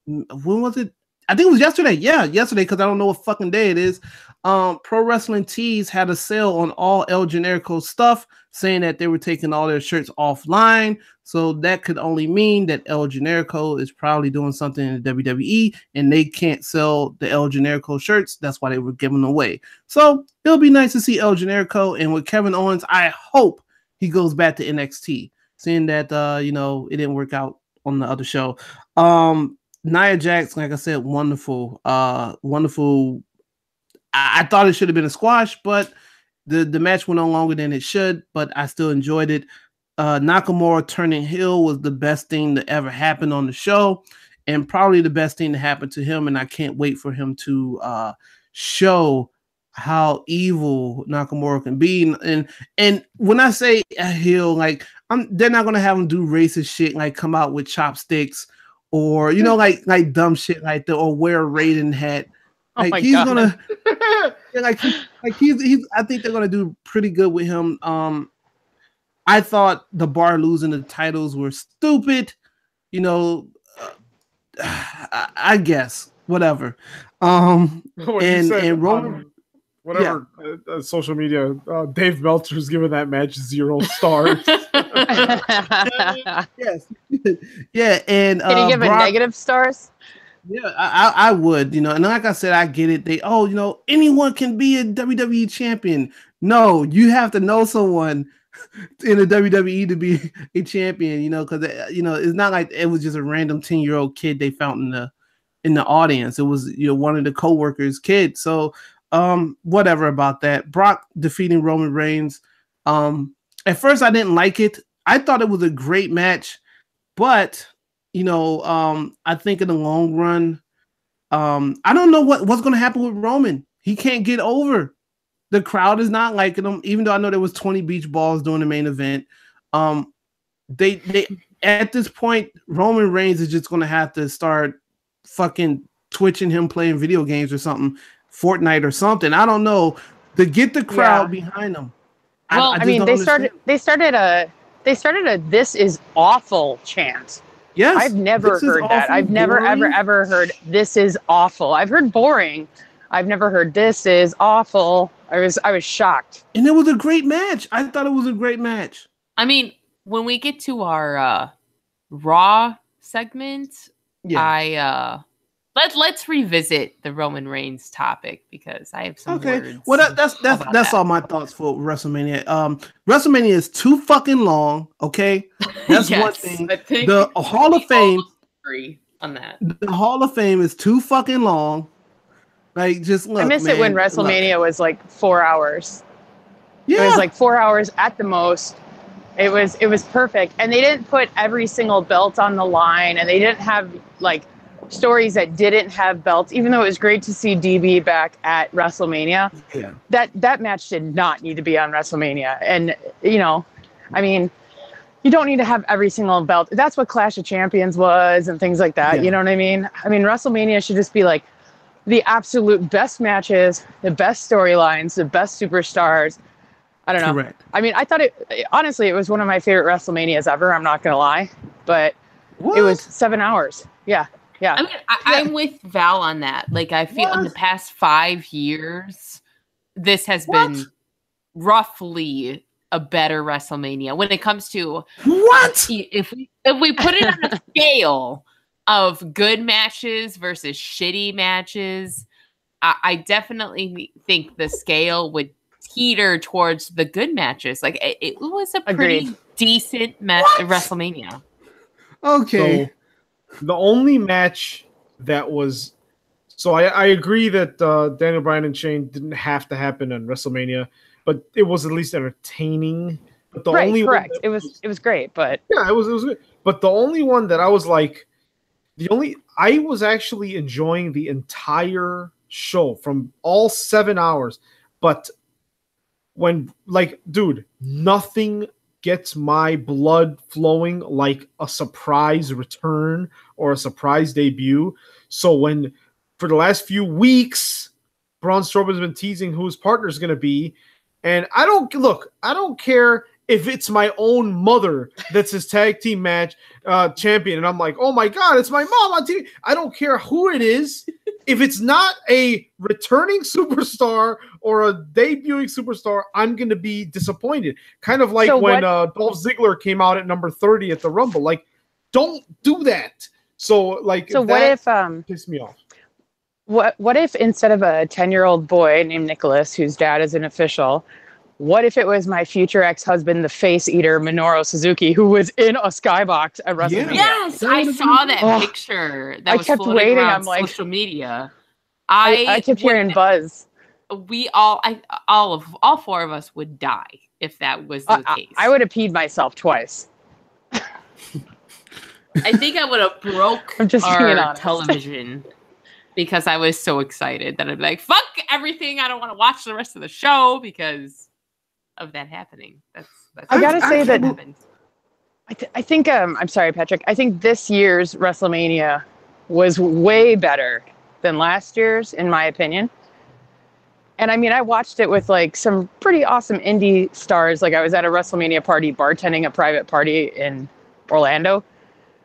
When was it? I think it was yesterday. Yeah, yesterday, because I don't know what fucking day it is. Pro Wrestling Tees had a sale on all El Generico stuff, saying that they were taking all their shirts offline. So that could only mean that El Generico is probably doing something in the WWE and they can't sell the El Generico shirts. That's why they were giving them away. So it'll be nice to see El Generico. And with Kevin Owens, I hope he goes back to NXT, seeing that, it didn't work out on the other show. Nia Jax, like I said, wonderful. Wonderful. I thought it should have been a squash, but the match went on longer than it should, but I still enjoyed it. Nakamura turning heel was the best thing that ever happened on the show, and probably the best thing to happen to him, and I can't wait for him to show how evil Nakamura can be. And when I say a heel, like they're not gonna have him do racist shit, like come out with chopsticks or like dumb shit like that, or wear a Raiden hat. Like he's God. Gonna he's I think they're gonna do pretty good with him. I thought the Bar losing the titles were stupid. You know, I guess whatever. And Roman, whatever social media, Dave Meltzer's giving that match 0 stars. Yes, yeah, and can you give it negative stars? Yeah, I would, you know, and like I said, I get it. Anyone can be a WWE champion. No, you have to know someone in the WWE to be a champion, you know, because it's not like it was just a random 10-year-old kid they found in the audience. It was one of the co-workers' kids. So whatever about that. Brock defeating Roman Reigns. At first I didn't like it. I thought it was a great match, but I think in the long run, I don't know what's going to happen with Roman. He can't get over. The crowd is not liking him, even though I know there was 20 beach balls during the main event. They at this point, Roman Reigns is just going to have to start fucking twitching him playing video games or something, Fortnite or something. I don't know, to get the crowd behind him. Well, I mean, they started a "This is awful" chant. Yes, I've never heard that. I've never ever heard "This is awful." I've heard boring. I've never heard "This is awful." I was shocked. And it was a great match. I thought it was a great match. I mean, when we get to our Raw segment, let's revisit the Roman Reigns topic because I have some words. Well, that's all my thoughts for WrestleMania. WrestleMania is too fucking long. Okay, that's one thing. The Hall of Fame. Agree on that. The Hall of Fame is too fucking long. Like, just look. I miss it when WrestleMania was like 4 hours. Yeah, it was like 4 hours at the most. It was perfect, and they didn't put every single belt on the line, and they didn't have like stories that didn't have belts. Even though it was great to see DB back at WrestleMania, that match did not need to be on WrestleMania. And I mean, you don't need to have every single belt. That's what Clash of Champions was and things like that. Yeah. You know what I mean? I mean, WrestleMania should just be like the absolute best matches, the best storylines, the best superstars. I don't know. Correct. I mean, I thought honestly, it was one of my favorite WrestleManias ever. I'm not going to lie, but it was 7 hours. Yeah. Yeah. I mean, I'm with Val on that. Like, I feel in the past 5 years, this has been roughly a better WrestleMania when it comes to if we put it on a scale of good matches versus shitty matches. I definitely think the scale would teeter towards the good matches. Like, it was a pretty decent WrestleMania. Okay. So, the only match that was... So I agree that Daniel Bryan and Shane didn't have to happen on WrestleMania, but it was at least entertaining. But the only correct. It was great, but... Yeah, it was good. But the only one that I was like... I was actually enjoying the entire show from all 7 hours. But when, like, dude, nothing gets my blood flowing like a surprise return or a surprise debut. So when, for the last few weeks, Braun Strowman's been teasing who his partner is going to be, and I don't care if it's my own mother that's his tag team match champion, and I'm like, oh my god, it's my mom on TV. I don't care who it is. If it's not a returning superstar or a debuting superstar, I'm going to be disappointed. Kind of like when Dolph Ziggler came out at number 30 at the Rumble. Like, don't do that. So what if pissed me off? What if instead of a 10-year-old boy named Nicholas, whose dad is an official, what if it was my future ex-husband, the face eater Minoru Suzuki, who was in a skybox at WrestleMania? Yes, I saw that picture. That was kept waiting. I'm like, social media. I kept hearing buzz. All four of us would die if that was the case. I would have peed myself twice. I think I would have broke our television because I was so excited that I'd be like, fuck everything. I don't want to watch the rest of the show because of that happening. I gotta say that happened. I think I'm sorry, Patrick. I think this year's WrestleMania was way better than last year's, in my opinion. And I mean, I watched it with like some pretty awesome indie stars. Like I was at a WrestleMania party bartending a private party in Orlando.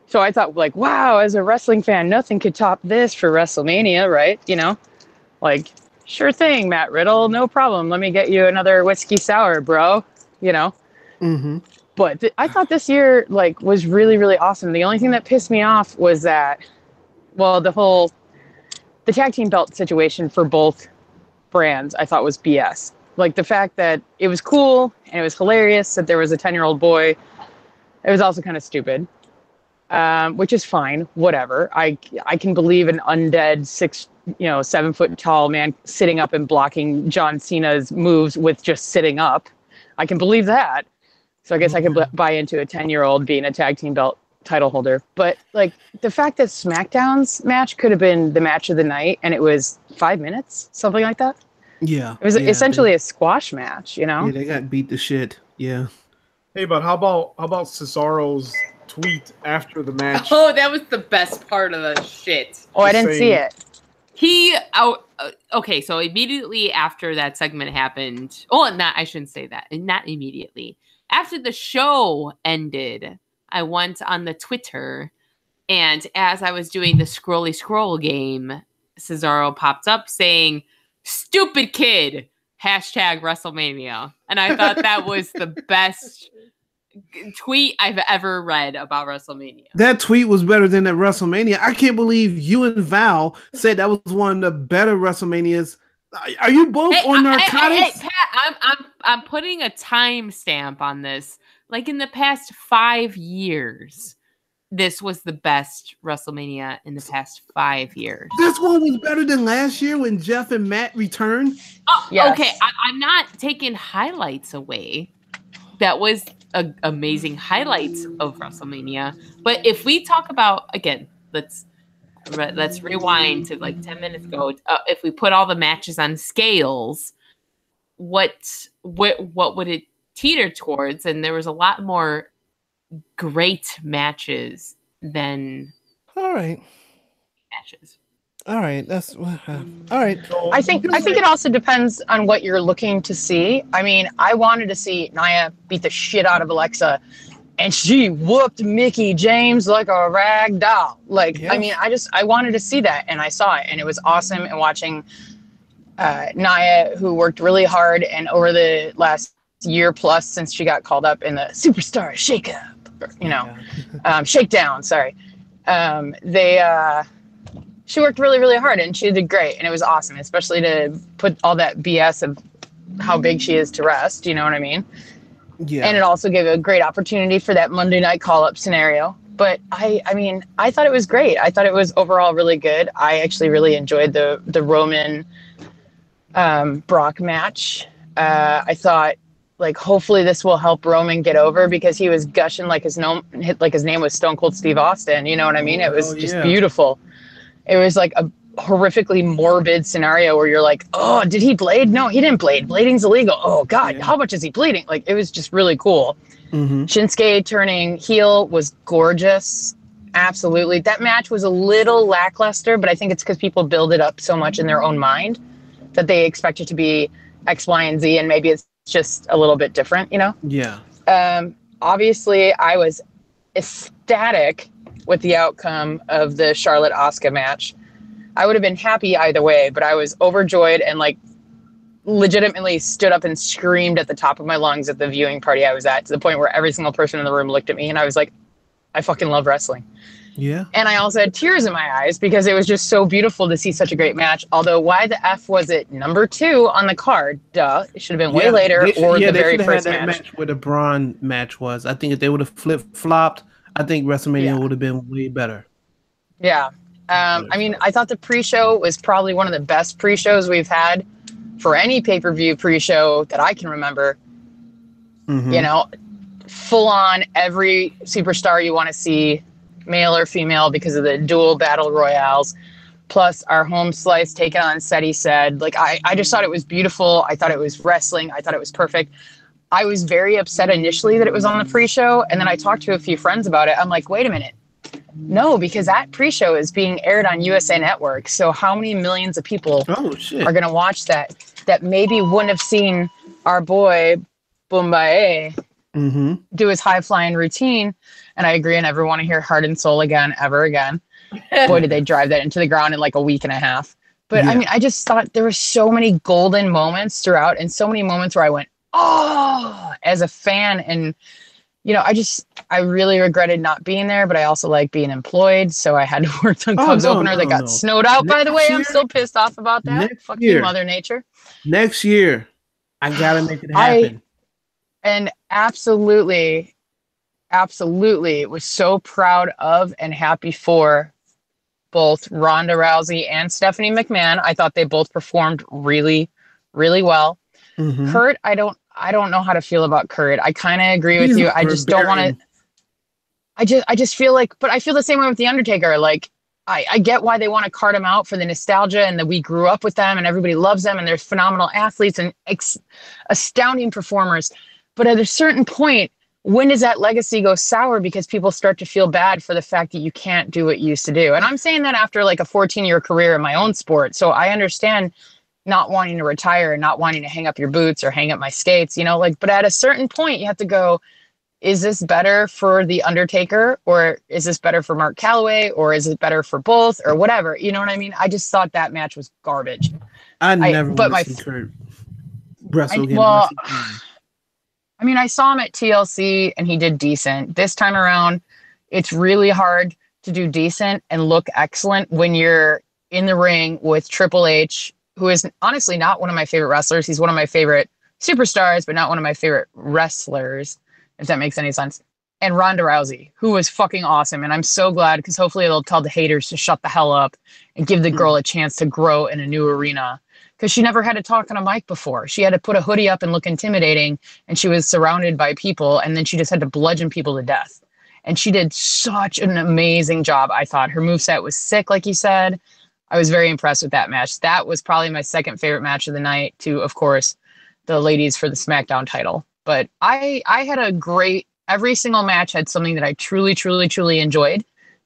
So I thought like, wow, as a wrestling fan, nothing could top this for WrestleMania, right? You know, like, sure thing, Matt Riddle, no problem. Let me get you another whiskey sour, bro. You know? Mm-hmm. But I thought this year like was really, really awesome. The only thing that pissed me off was that, well, the tag team belt situation for both brands I thought was BS. Like the fact that it was cool and it was hilarious that there was a 10-year-old boy. It was also kind of stupid, which is fine. Whatever. I can believe an undead 7 foot tall man sitting up and blocking John Cena's moves with just sitting up. I can believe that. So I guess I can buy into a 10-year-old being a tag team belt title holder. But like the fact that SmackDown's match could have been the match of the night and it was 5 minutes, something like that. Yeah. It was essentially a squash match, you know? Yeah, they got beat to shit. Yeah. Hey, but how about Cesaro's tweet after the match? Oh, that was the best part of the shit. Oh, I didn't see it. Okay, so immediately after that segment happened, I shouldn't say that. Not immediately. After the show ended, I went on the Twitter, and as I was doing the scrolly scroll game, Cesaro popped up saying, "Stupid kid, #WrestleMania." And I thought that was the best tweet I've ever read about WrestleMania. That tweet was better than that WrestleMania. I can't believe you and Val said that was one of the better WrestleManias. Are you both on narcotics? Hey, Pat, I'm putting a timestamp on this. Like in the past 5 years, this was the best WrestleMania in the past 5 years. This one was better than last year when Jeff and Matt returned. Oh, yes. Okay, I'm not taking highlights away. That was amazing highlights of WrestleMania. But if we talk about, again, let's rewind to like 10 minutes ago. If we put all the matches on scales, what would it teeter towards? And there was a lot more great matches than all right matches. All right, that's all right. I think it also depends on what you're looking to see. I mean, I wanted to see Nia beat the shit out of Alexa, and she whooped Mickey James like a rag doll. Like, yes. I mean, I wanted to see that, and I saw it, and it was awesome. And watching Nia, who worked really hard, and over the last year plus since she got called up in the Superstar Shakeup, Shakedown. Sorry, she worked really, really hard, and she did great, and it was awesome, especially to put all that BS of how big she is to rest. You know what I mean? Yeah. And it also gave a great opportunity for that Monday night call-up scenario. But I mean, I thought it was great. I thought it was overall really good. I actually really enjoyed the Roman Brock match. I thought, like, hopefully this will help Roman get over, because he was gushing like his name was Stone Cold Steve Austin. You know what I mean? It was just beautiful. It was like a horrifically morbid scenario where you're like, oh, did he blade? No, he didn't blade. Blading's illegal. Oh God, how much is he bleeding? Like, it was just really cool. Mm-hmm. Shinsuke turning heel was gorgeous. Absolutely. That match was a little lackluster, but I think it's because people build it up so much in their own mind that they expect it to be X, Y, and Z, and maybe it's just a little bit different, you know? Yeah. Obviously, I was ecstatic with the outcome of the Charlotte Asuka match. I would have been happy either way, but I was overjoyed and like legitimately stood up and screamed at the top of my lungs at the viewing party I was at, to the point where every single person in the room looked at me and I was like, I fucking love wrestling. Yeah. And I also had tears in my eyes because it was just so beautiful to see such a great match. Although, why the F was it number 2 on the card? Duh. It should have been way later, or the very first match. Where the Braun match was. I think if they would have flip-flopped, I think WrestleMania would have been way better. Yeah. I mean, I thought the pre-show was probably one of the best pre-shows we've had for any pay-per-view pre-show that I can remember. Mm-hmm. You know, full on every superstar you want to see, male or female, because of the dual battle royales, plus our home slice taken on Seti said. Like, I just thought it was beautiful. I thought it was wrestling. I thought it was perfect. I was very upset initially that it was on the pre-show, and then I talked to a few friends about it. I'm like, wait a minute. No, because that pre-show is being aired on USA Network. So how many millions of people Oh shit. are going to watch that maybe wouldn't have seen our boy Boombae do his high flying routine? And I agree, I never want to hear Heart and Soul again, ever again. Boy, did they drive that into the ground in like a week and a half. But I mean, I just thought there were so many golden moments throughout, and so many moments where I went, oh, as a fan. And you know, I really regretted not being there, but I also like being employed. So I had to work on Cubs opener that got snowed out, by the way. I'm still pissed off about that. Fuck you, Mother Nature. Next year, I got to make it happen. And absolutely was so proud of and happy for both Ronda Rousey and Stephanie McMahon. I thought they both performed really, really well. Kurt, I don't know how to feel about Kurt. I kind of agree with you. I just don't want to. I just feel like, but I feel the same way with The Undertaker. Like, I get why they want to cart him out for the nostalgia and that we grew up with them and everybody loves them and they're phenomenal athletes and astounding performers. But at a certain point, when does that legacy go sour because people start to feel bad for the fact that you can't do what you used to do? And I'm saying that after like a 14-year career in my own sport. So I understand not wanting to retire and not wanting to hang up your boots or hang up my skates, you know, like, but at a certain point you have to go, is this better for The Undertaker or is this better for Mark Calloway or is it better for both or whatever? You know what I mean? I just thought that match was garbage. I never want to see Kurt wrestle again. Well, I mean, I saw him at TLC and he did decent. This time around, it's really hard to do decent and look excellent when you're in the ring with Triple H, who is honestly not one of my favorite wrestlers. He's one of my favorite superstars, but not one of my favorite wrestlers, if that makes any sense. And Ronda Rousey, who was fucking awesome. And I'm so glad because hopefully they'll tell the haters to shut the hell up and give the girl a chance to grow in a new arena. Because she never had to talk on a mic before. She had to put a hoodie up and look intimidating, and she was surrounded by people, and then she just had to bludgeon people to death. And she did such an amazing job, I thought. Her moveset was sick, like you said. I was very impressed with that match. That was probably my second favorite match of the night to, of course, the ladies for the SmackDown title. But I had a great, every single match had something that I truly, truly, truly enjoyed.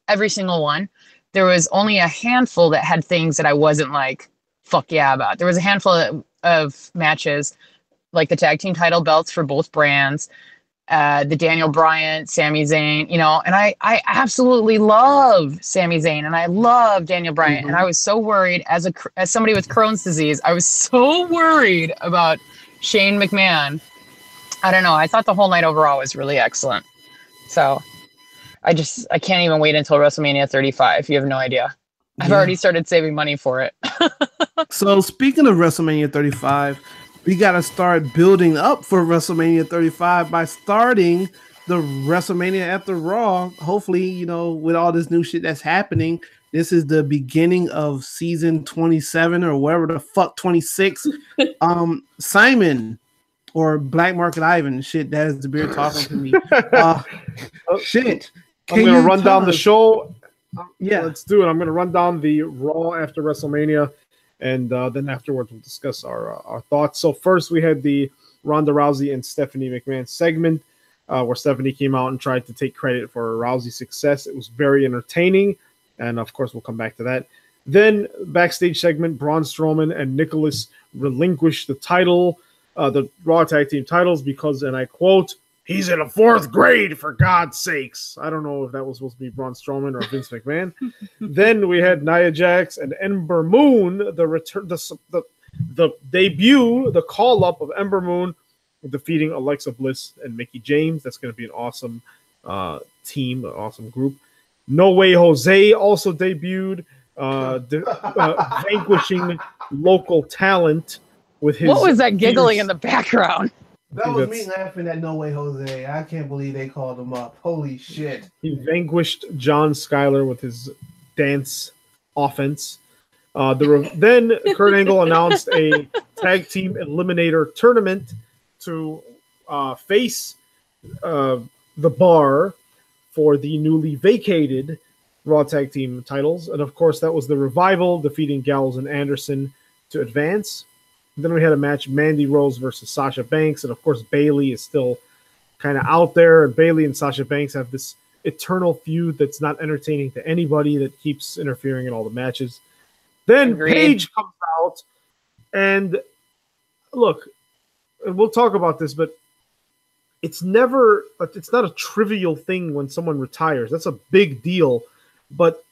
Every single one. There was only a handful that had things that I wasn't like, fuck yeah about. There was a handful of matches, like the tag team title belts for both brands, the Daniel Bryan, Sami Zayn, you know, and I absolutely love Sami Zayn and I love Daniel Bryan. And I was so worried as somebody with Crohn's disease, I was so worried about Shane McMahon. I don't know. I thought the whole night overall was really excellent. So I can't even wait until WrestleMania 35. You have no idea. I've already started saving money for it. So speaking of WrestleMania 35, we got to start building up for WrestleMania 35 by starting the WrestleMania after Raw. Hopefully, you know, with all this new shit that's happening, this is the beginning of season 27 or whatever the fuck 26. Simon or Black Market Ivan, shit, that is the beard talking to me. Shit. I'm going to run down the show. Yeah, let's do it. I'm going to run down the Raw after WrestleMania, and then afterwards we'll discuss our thoughts. So first we had the Ronda Rousey and Stephanie McMahon segment where Stephanie came out and tried to take credit for Rousey's success. It was very entertaining, and of course we'll come back to that. Then backstage segment, Braun Strowman and Nicholas relinquished the title, the Raw Tag Team titles because, and I quote, "He's in a fourth grade, for God's sakes." I don't know if that was supposed to be Braun Strowman or Vince McMahon. Then we had Nia Jax and Ember Moon, the return, the debut, the call up of Ember Moon defeating Alexa Bliss and Mickie James. That's going to be an awesome team, an awesome group. No Way Jose also debuted, vanquishing local talent with his. What was that giggling in the background? That was me laughing at No Way Jose. I can't believe they called him up. Holy shit. He vanquished John Schuyler with his dance offense. Then Kurt Angle announced a tag team eliminator tournament to face the Bar for the newly vacated Raw Tag Team titles. And of course, that was the Revival defeating Gallows and Anderson to advance. Then we had a match, Mandy Rose versus Sasha Banks. And of course, Bayley is still kind of out there. And Bayley and Sasha Banks have this eternal feud that's not entertaining to anybody, that keeps interfering in all the matches. Then Agreed. Paige comes out, and look, and we'll talk about this, but it's not a trivial thing when someone retires. That's a big deal. But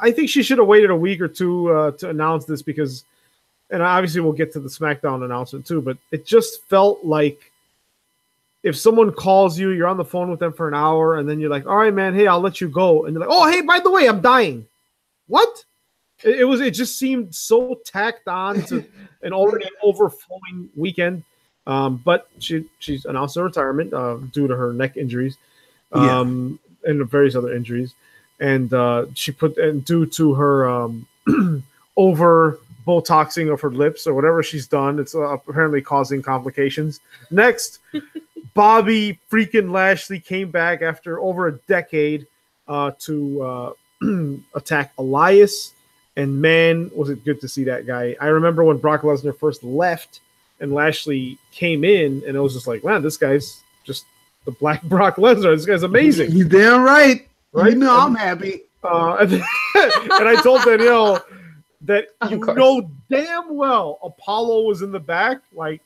I think she should have waited a week or two to announce this, because, and obviously we'll get to the SmackDown announcement too, but it just felt like if someone calls you, you're on the phone with them for an hour, and then you're like, all right, man, hey, I'll let you go. And they're like, oh, hey, by the way, I'm dying. What? It just seemed so tacked on to an already overflowing weekend. But she's announced her retirement due to her neck injuries, and various other injuries. And she put, and due to her over Botoxing of her lips or whatever she's done, it's apparently causing complications. Next, Bobby freaking Lashley came back after over a decade to attack Elias. And man, was it good to see that guy. I remember when Brock Lesnar first left and Lashley came in, and it was just like, man, this guy's just the Black Brock Lesnar. This guy's amazing. You damn right. Right? You know, I'm happy. And I told Danielle that you know damn well Apollo was in the back. Like,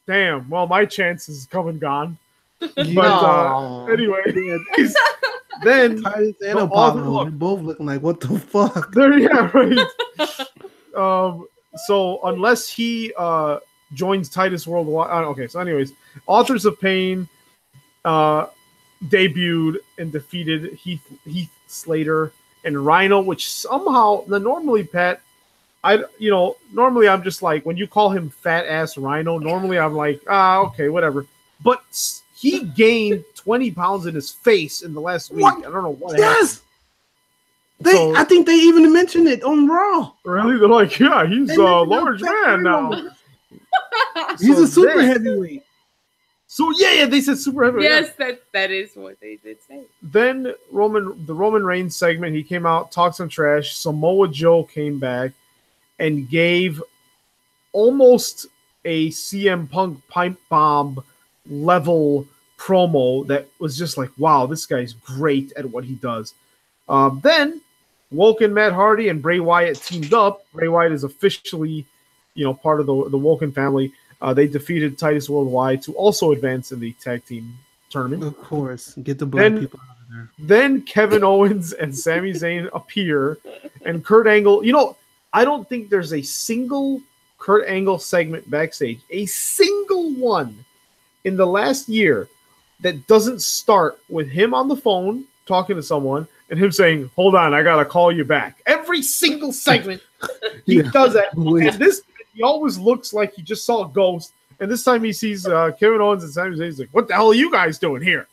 damn, well, my chance is come and gone. But anyway, then Titus and Apollo, they're both looking like, what the fuck? Yeah, right. So unless he joins Titus Worldwide, okay. So, anyways, Authors of Pain debuted and defeated Heath Slater and Rhino, which somehow normally, Pat, normally I'm just like, when you call him fat ass Rhino, normally I'm like, okay, whatever. But he gained 20 pounds in his face in the last week. What? I don't know what happened. I think they even mentioned it on Raw. Really? They're like, yeah, he's a large man now. He's a super heavyweight. So yeah, they said super heavyweight. Yes, that is what they did say. Then the Roman Reigns segment, he came out, talked some trash. Samoa Joe came back and gave almost a CM Punk pipe bomb level promo that was just like, wow, this guy's great at what he does. Then Woken Matt Hardy and Bray Wyatt teamed up. Bray Wyatt is officially, part of the Woken family. They defeated Titus Worldwide to also advance in the tag team tournament. Of course, get the black people out of there. Then Kevin Owens and Sami Zayn appear, and Kurt Angle. I don't think there's a single Kurt Angle segment backstage, a single one in the last year that doesn't start with him on the phone talking to someone and him saying, hold on, I gotta call you back. Every single segment he does that. And this, he always looks like he just saw a ghost. And this time he sees Kevin Owens and Sami Zayn. He's like, what the hell are you guys doing here?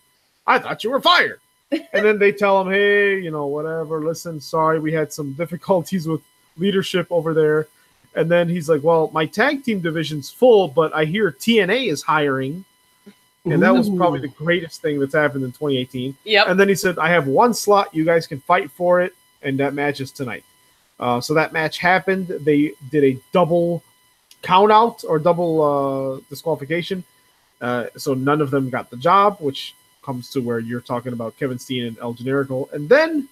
I thought you were fired. And then they tell him, hey, whatever, listen, sorry, we had some difficulties with leadership over there. And then he's like, well, my tag team division's full, but I hear TNA is hiring. And that was probably the greatest thing that's happened in 2018. Yep. And then he said, I have one slot. You guys can fight for it. And that match is tonight. So that match happened. They did a double count out or double disqualification. So none of them got the job, which comes to where you're talking about Kevin Steen and El Generico. And then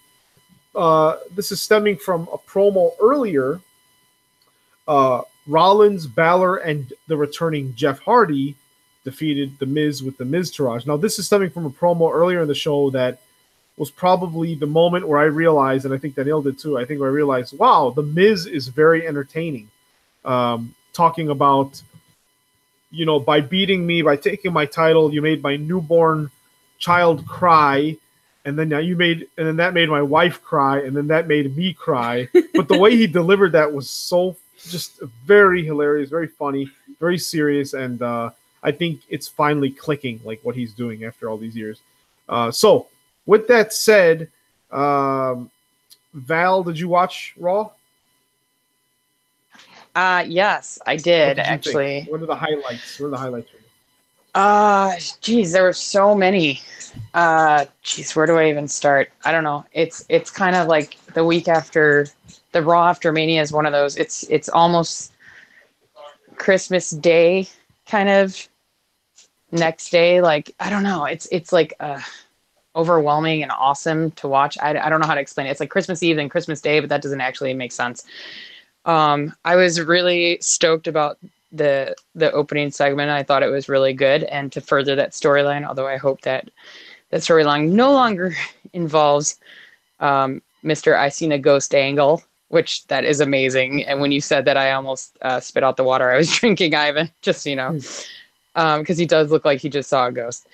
this is stemming from a promo earlier. Rollins, Balor, and the returning Jeff Hardy defeated The Miz with the Miztourage. Now, this is stemming from a promo earlier in the show that was probably the moment where I realized, and I think Danielle did too, I think I realized, wow, The Miz is very entertaining. Talking about, by beating me, by taking my title, you made my newborn child cry, and then that made my wife cry, and then that made me cry. But the way he delivered that was so just very hilarious, very funny, very serious, and I think it's finally clicking, like what he's doing after all these years. So, with that said, Val, did you watch Raw? Yes, I did actually. Think? What are the highlights? What are the highlights for you? Geez, there were so many. Where do I even start? I don't know. It's kind of like the week after the Raw after Mania is one of those. It's almost Christmas Day kind of next day. Like, I don't know. It's like overwhelming and awesome to watch. I don't know how to explain it. It's like Christmas Eve and Christmas Day, but that doesn't actually make sense. I was really stoked about the opening segment. I thought it was really good, and to further that storyline, although I hope that storyline no longer involves Mr. I Seen a Ghost Angle, which that is amazing. And when you said that, I almost spit out the water I was drinking, Ivan, just so you know, because he does look like he just saw a ghost.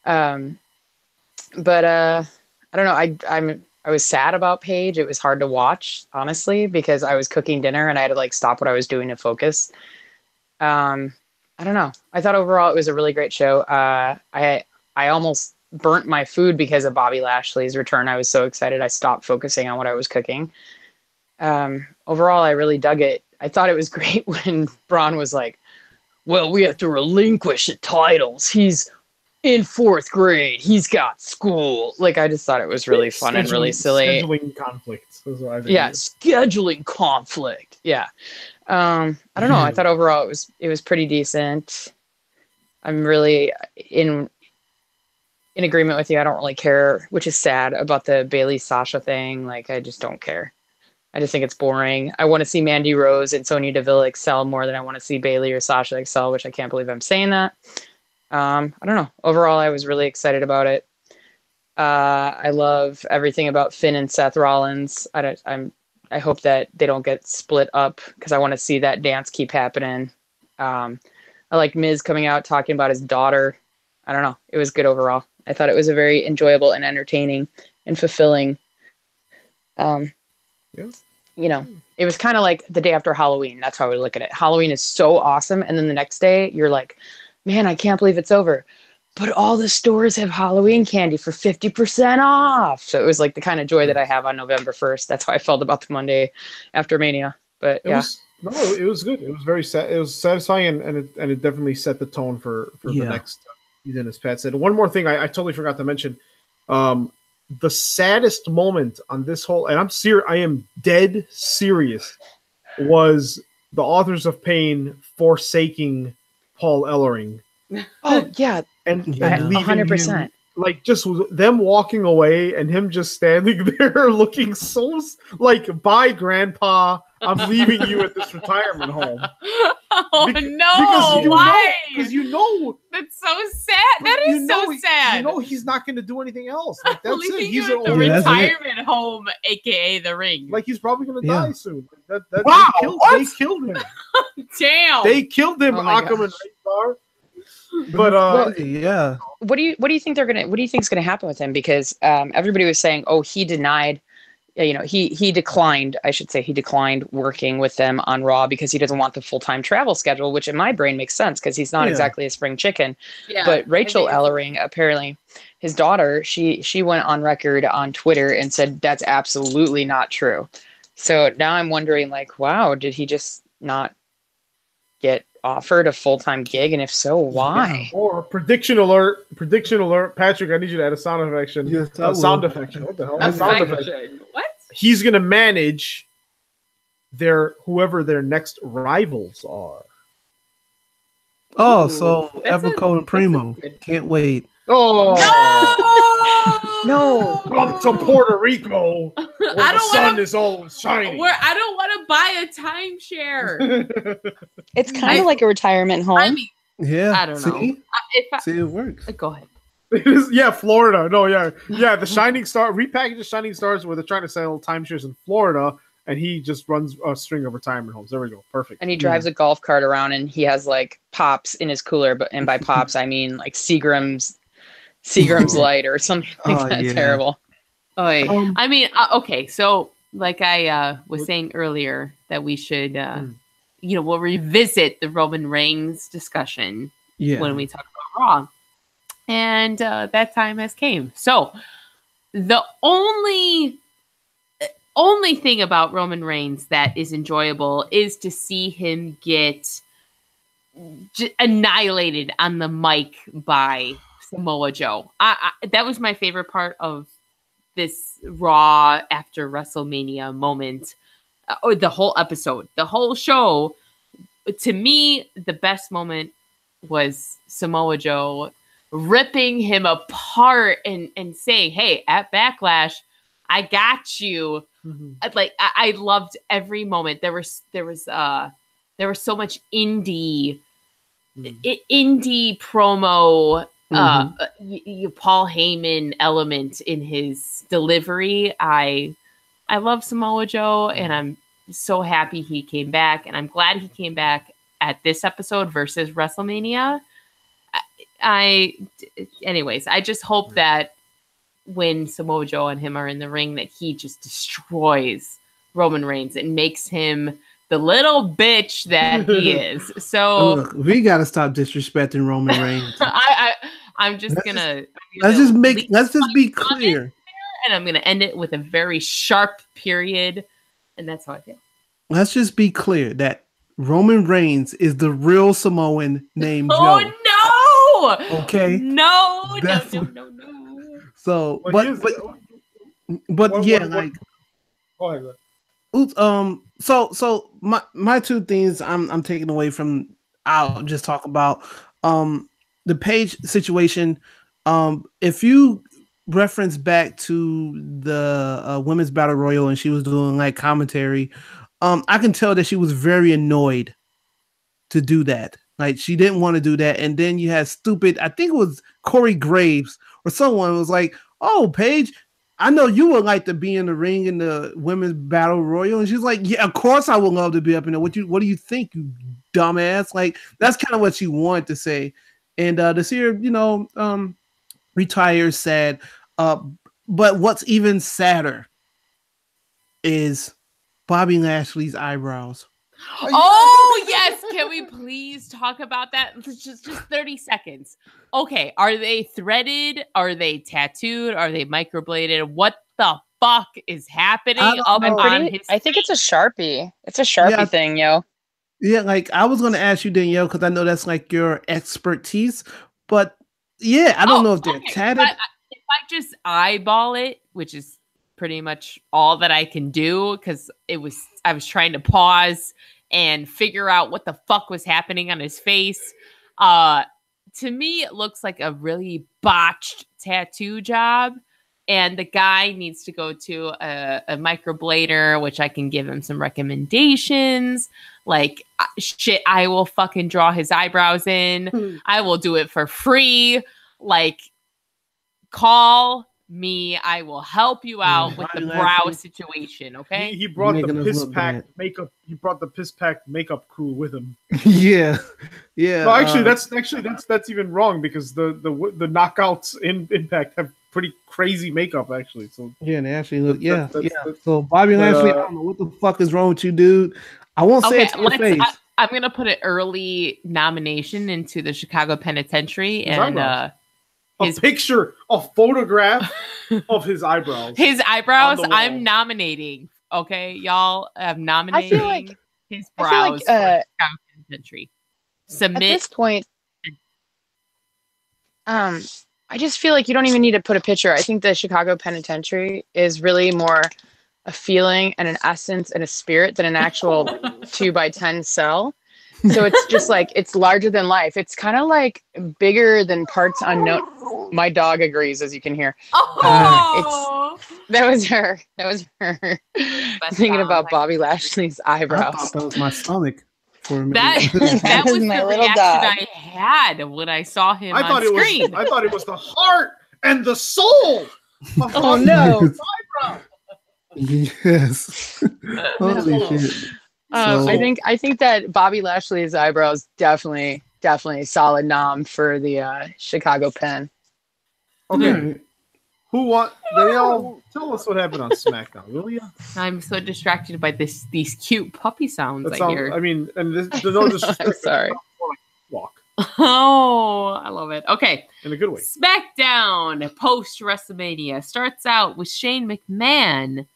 But I don't know. I was sad about Paige. It was hard to watch, honestly, because I was cooking dinner and I had to like stop what I was doing to focus. I don't know. I thought overall it was a really great show. I almost burnt my food because of Bobby Lashley's return. I was so excited I stopped focusing on what I was cooking. Overall, I really dug it. I thought it was great when Braun was like, well, we have to relinquish the titles. He's in 4th grade. He's got school. Like, I just thought it was really fun and really silly. Scheduling conflicts. Yeah, scheduling conflict. Yeah. I don't know. I thought overall it was pretty decent. I'm really in agreement with you. I don't really care, which is sad, about the Bailey Sasha thing. Like, I just don't care. I just think it's boring. I want to see Mandy Rose and Sonya Deville excel more than I want to see Bailey or Sasha excel, which I can't believe I'm saying that. I don't know. Overall, I was really excited about it. I love everything about Finn and Seth Rollins. I hope that they don't get split up because I want to see that dance keep happening. I like Miz coming out talking about his daughter. I don't know. It was good overall. I thought it was a very enjoyable and entertaining and fulfilling. You know, it was kind of like the day after Halloween. That's how we look at it. Halloween is so awesome. And then the next day you're like, man, I can't believe it's over. But all the stores have Halloween candy for 50% off. So it was like the kind of joy that I have on November 1st. That's how I felt about the Monday after Mania. But it was good. It was very it was satisfying, and it definitely set the tone for the next season, as Pat said. One more thing I totally forgot to mention. The saddest moment on this whole, and I am dead serious, was the Authors of Pain forsaking Paul Ellering. Oh yeah, and leaving 100%. Him, like, just them walking away and him just standing there looking so like, bye, Grandpa. I'm leaving you at this retirement home. Oh no! Why? Because you know that's so sad. That is so sad. You know he's not going to do anything else. Like, that's leaving it. He's you at the retirement home, aka the ring. Like, he's probably going to die soon. Wow! They killed him. Damn! They killed him. Akam and Razor. But yeah. What do you think what do you think is gonna happen with him? Because everybody was saying, oh, he denied, he declined, I should say, he declined working with them on Raw because he doesn't want the full-time travel schedule, which in my brain makes sense because he's not exactly a spring chicken. Yeah, but Rachel Ellering, apparently his daughter, she went on record on Twitter and said that's absolutely not true. So now I'm wondering, like, wow, did he just not get offered a full-time gig, and if so, why? Or prediction alert, Patrick, I need you to add a sound effect. Sound effect. What the hell? Sound effect. What? He's gonna manage whoever their next rivals are. Oh, so Evercode and Primo. Can't wait. Oh no! Up to Puerto Rico, where the sun is all shining. Where I don't want to buy a timeshare. It's kind of like a retirement home. I mean, yeah, I don't know. See, it works. Go ahead. It is, Florida. No, the Shining Star repackaged the Shining Stars where they're trying to sell timeshares in Florida, and he just runs a string of retirement homes. There we go, perfect. And he drives a golf cart around, and he has like pops in his cooler, and by pops I mean like Seagram's Light or something like that. Yeah. Terrible. I mean, okay, so like I was saying earlier that we should, we'll revisit the Roman Reigns discussion when we talk about Raw. And that time has came. So the only thing about Roman Reigns that is enjoyable is to see him get annihilated on the mic by Samoa Joe. That was my favorite part of this Raw after WrestleMania moment, or the whole episode, the whole show. To me, the best moment was Samoa Joe ripping him apart and saying, "Hey, at Backlash, I got you." Like I loved every moment. There was so much indie promo, Paul Heyman element in his delivery. I love Samoa Joe, and I'm so happy he came back, and I'm glad he came back at this episode versus WrestleMania. Anyways, I just hope that when Samoa Joe and him are in the ring, that he just destroys Roman Reigns and makes him the little bitch that he is. So look, we gotta stop disrespecting Roman Reigns. I'm just gonna let's just be clear. And I'm gonna end it with a very sharp period, and that's how I feel. Let's just be clear that Roman Reigns is the real Samoan named Joe. Oh no! Okay. No. So, but yeah, like. Go ahead. So my two things I'm taking away from, I'll just talk about the Paige situation. If you reference back to the women's battle royal and she was doing like commentary, I can tell that she was very annoyed to do that. Like she didn't want to do that, and then you had stupid. I think it was Corey Graves or someone was like, "Oh, Paige, I know you would like to be in the ring in the women's battle royal," and she's like, "Yeah, of course I would love to be up in there. What do you think, you dumbass?" Like that's kind of what she wanted to say, and to see her, retire sad. But what's even sadder is Bobby Lashley's eyebrows. Oh yes, can we please talk about that? Just 30 seconds. Okay, are they threaded? Are they tattooed? Are they microbladed? What the fuck is happening I think it's a Sharpie. It's a Sharpie thing, yo. Yeah, like I was gonna ask you, Danielle, because I know that's like your expertise. But yeah, I don't know if they're tatted. If I just eyeball it, which is pretty much all that I can do, because I was trying to pause and figure out what the fuck was happening on his face. To me, it looks like a really botched tattoo job, and the guy needs to go to a microblader, which I can give him some recommendations. Like, shit, I will fucking draw his eyebrows in. I will do it for free. Like, call me. I will help you out with the brow situation. Okay. He brought the piss pack makeup. He brought the piss pack makeup crew with him. Yeah. No, actually, that's even wrong, because the knockouts in Impact have pretty crazy makeup, actually. So yeah, they actually look. Yeah. So Bobby Lashley, I don't know what the fuck is wrong with you, dude. I won't say it to your face. I'm gonna put an early nomination into the Chicago Penitentiary, and a photograph of his eyebrows. His eyebrows. I'm nominating. Okay, y'all. I'm nominating. I feel like his brows for Chicago Penitentiary. Submit at this point. I just feel like you don't even need to put a picture. I think the Chicago Penitentiary is really more a feeling and an essence and a spirit than an actual 2x10 cell. So it's just like, it's larger than life. It's kind of like bigger than parts unknown. My dog agrees, as you can hear. That was her. Thinking about Bobby Lashley's eyebrows. I thought that was my stomach for a minute. That was my little reaction dog I had when I saw him on screen. I thought it was the heart and the soul. Oh no! Yes. Holy shit. I think that Bobby Lashley's eyebrows definitely solid nom for the Chicago Pen. Okay. Danielle, tell us what happened on SmackDown, will you? I'm so distracted by these cute puppy sounds I hear. I mean, and no disrespect. I'm sorry. Walk. Oh, I love it. Okay. In a good way. SmackDown post WrestleMania starts out with Shane McMahon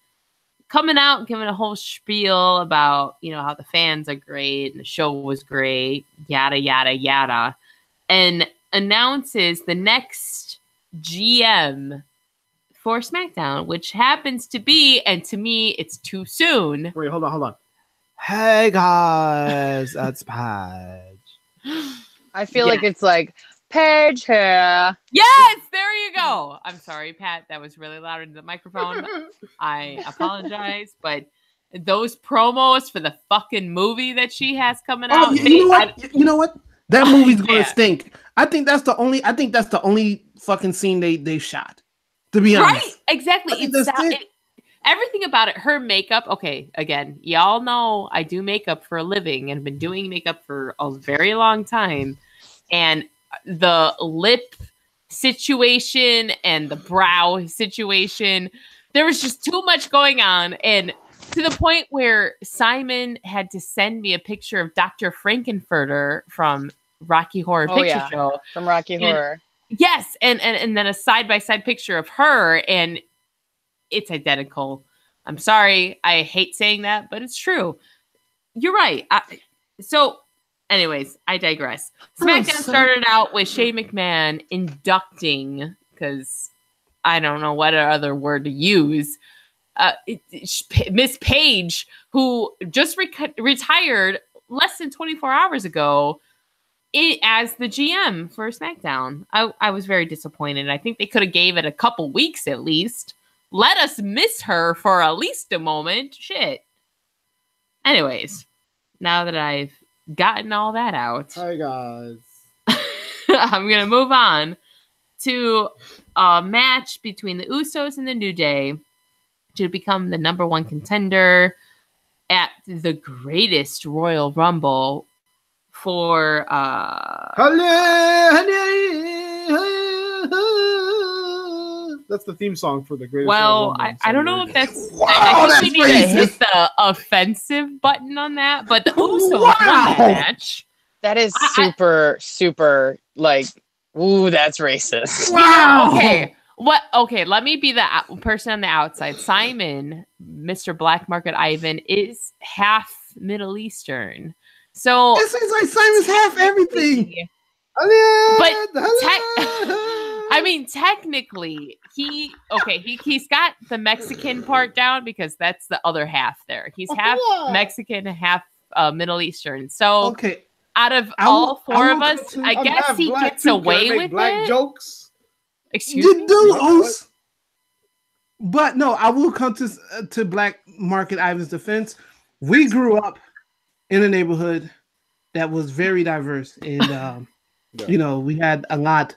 coming out and giving a whole spiel about, how the fans are great and the show was great, yada, yada, yada, and announces the next GM for SmackDown, which happens to be, and to me, it's too soon. Wait, hold on. Hey guys, that's Paige. I feel like it's like Paige here. Yes, there you go. I'm sorry, Pat. That was really loud into the microphone. I apologize, but those promos for the fucking movie that she has coming out. Oh, you know what? That movie's gonna stink. I think that's the only fucking scene they shot. To be honest, right? Exactly. Everything about it. Her makeup. Okay, again, y'all know I do makeup for a living and been doing makeup for a very long time, and the lip situation and the brow situation, there was just too much going on, and to the point where Simon had to send me a picture of Dr. Frankenfurter from Rocky Horror Picture Show. From Rocky Horror. Yes, and then a side-by-side picture of her, and it's identical. I'm sorry, I hate saying that, but it's true. You're right. So, anyways, I digress. SmackDown started out with Shane McMahon inducting, because I don't know what other word to use, Miss Paige, who just retired less than 24 hours ago as the GM for SmackDown. I was very disappointed. I think they could have gave it a couple weeks at least. Let us miss her for at least a moment. Shit. Anyways, now that I've gotten all that out, Hi guys. I'm going to move on to a match between the Usos and the New Day to become the number one contender at the greatest Royal Rumble for that's the theme song for the greatest. Well, I don't know if that's I think we need to hit the offensive button on that, but the Usos won that match. That is super like, ooh, that's racist. Wow. Okay. Okay, let me be the person on the outside. Simon, Mr. Black Market Ivan, is half Middle Eastern. So it seems like Simon's half everything. But I mean, technically, he's got the Mexican part down because that's the other half there. He's half Mexican, half Middle Eastern. So out of all four of us, I guess he gets away with black it. Jokes. Excuse me. But no, I will come to Black Market Ivan's defense. We grew up in a neighborhood that was very diverse, and you know, we had a lot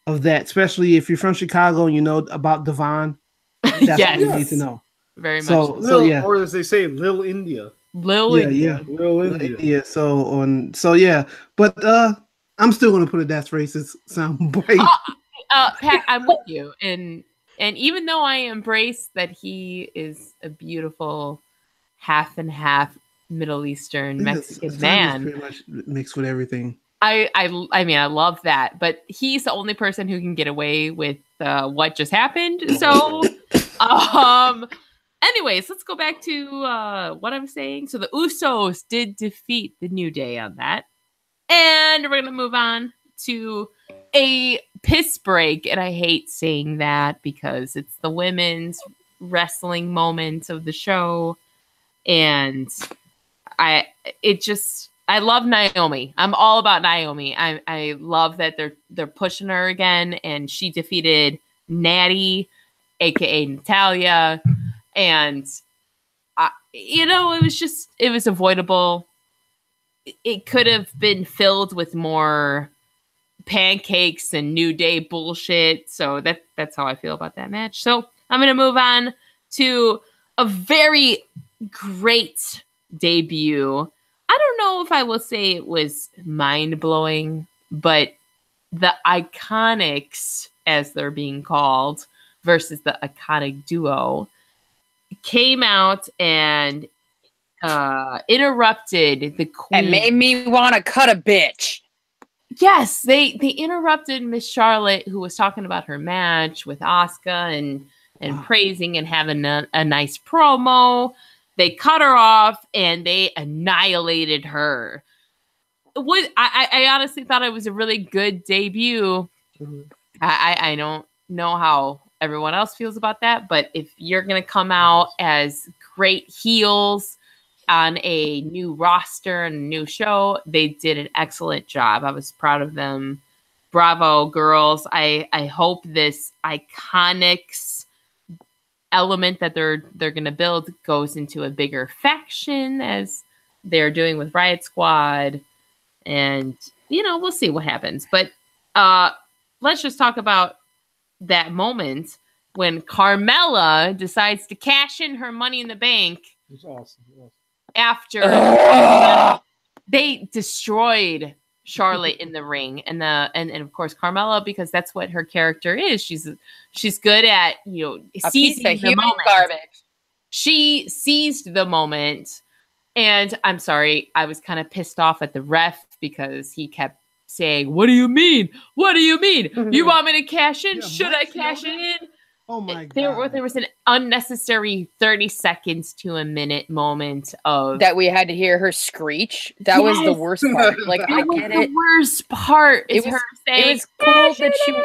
of that. Especially if you're from Chicago and you know about Devon, that's what you need to know. Very much. So yeah, or as they say, Lil India. Lil India. So yeah, but I'm still gonna put a "that's racist" sound bite. Pat, I'm with you, and even though I embrace that he is a beautiful half and half Middle Eastern Mexican man, pretty much mixed with everything. I mean, I love that, but he's the only person who can get away with what just happened. So, anyways, let's go back to what I'm saying. So the Usos did defeat the New Day on that, and we're gonna move on to a piss break, and I hate saying that because it's the women's wrestling moment of the show, and I love Naomi. I'm all about Naomi. I love that they're pushing her again, and she defeated Natty, aka Natalia, and it was avoidable. It could have been filled with more pancakes and New Day bullshit. So that's how I feel about that match. So I'm gonna move on to a very great debut. I don't know if I will say it was mind-blowing, but the Iconics, as they're being called, versus the Iconic Duo, came out and interrupted the Queen. And made me want to cut a bitch. Yes, they interrupted Miss Charlotte, who was talking about her match with Asuka and praising and having a nice promo. They cut her off and they annihilated her. I honestly thought it was a really good debut. Mm-hmm. I don't know how everyone else feels about that, but if you're going to come out as great heels on a new roster and a new show, they did an excellent job. I was proud of them. bravo, girls. I hope this Iconics element that they're going to build goes into a bigger faction as they're doing with Riot Squad. And, we'll see what happens. But let's just talk about that moment when Carmella decides to cash in her Money in the Bank. It's awesome. After they destroyed Charlotte in the ring, and of course Carmella, because that's what her character is. She's good at seizing the moment. Garbage. She seized the moment, and I'm sorry, I was kind of pissed off at the ref because he kept saying, "What do you mean? What do you mean? You want me to cash in? Should I cash it in?" Oh my God. There was an unnecessary 30 seconds to a minute moment of that we had to hear her screech. That was the worst part. Like, I get it. The worst part is her saying, "It was cool that she."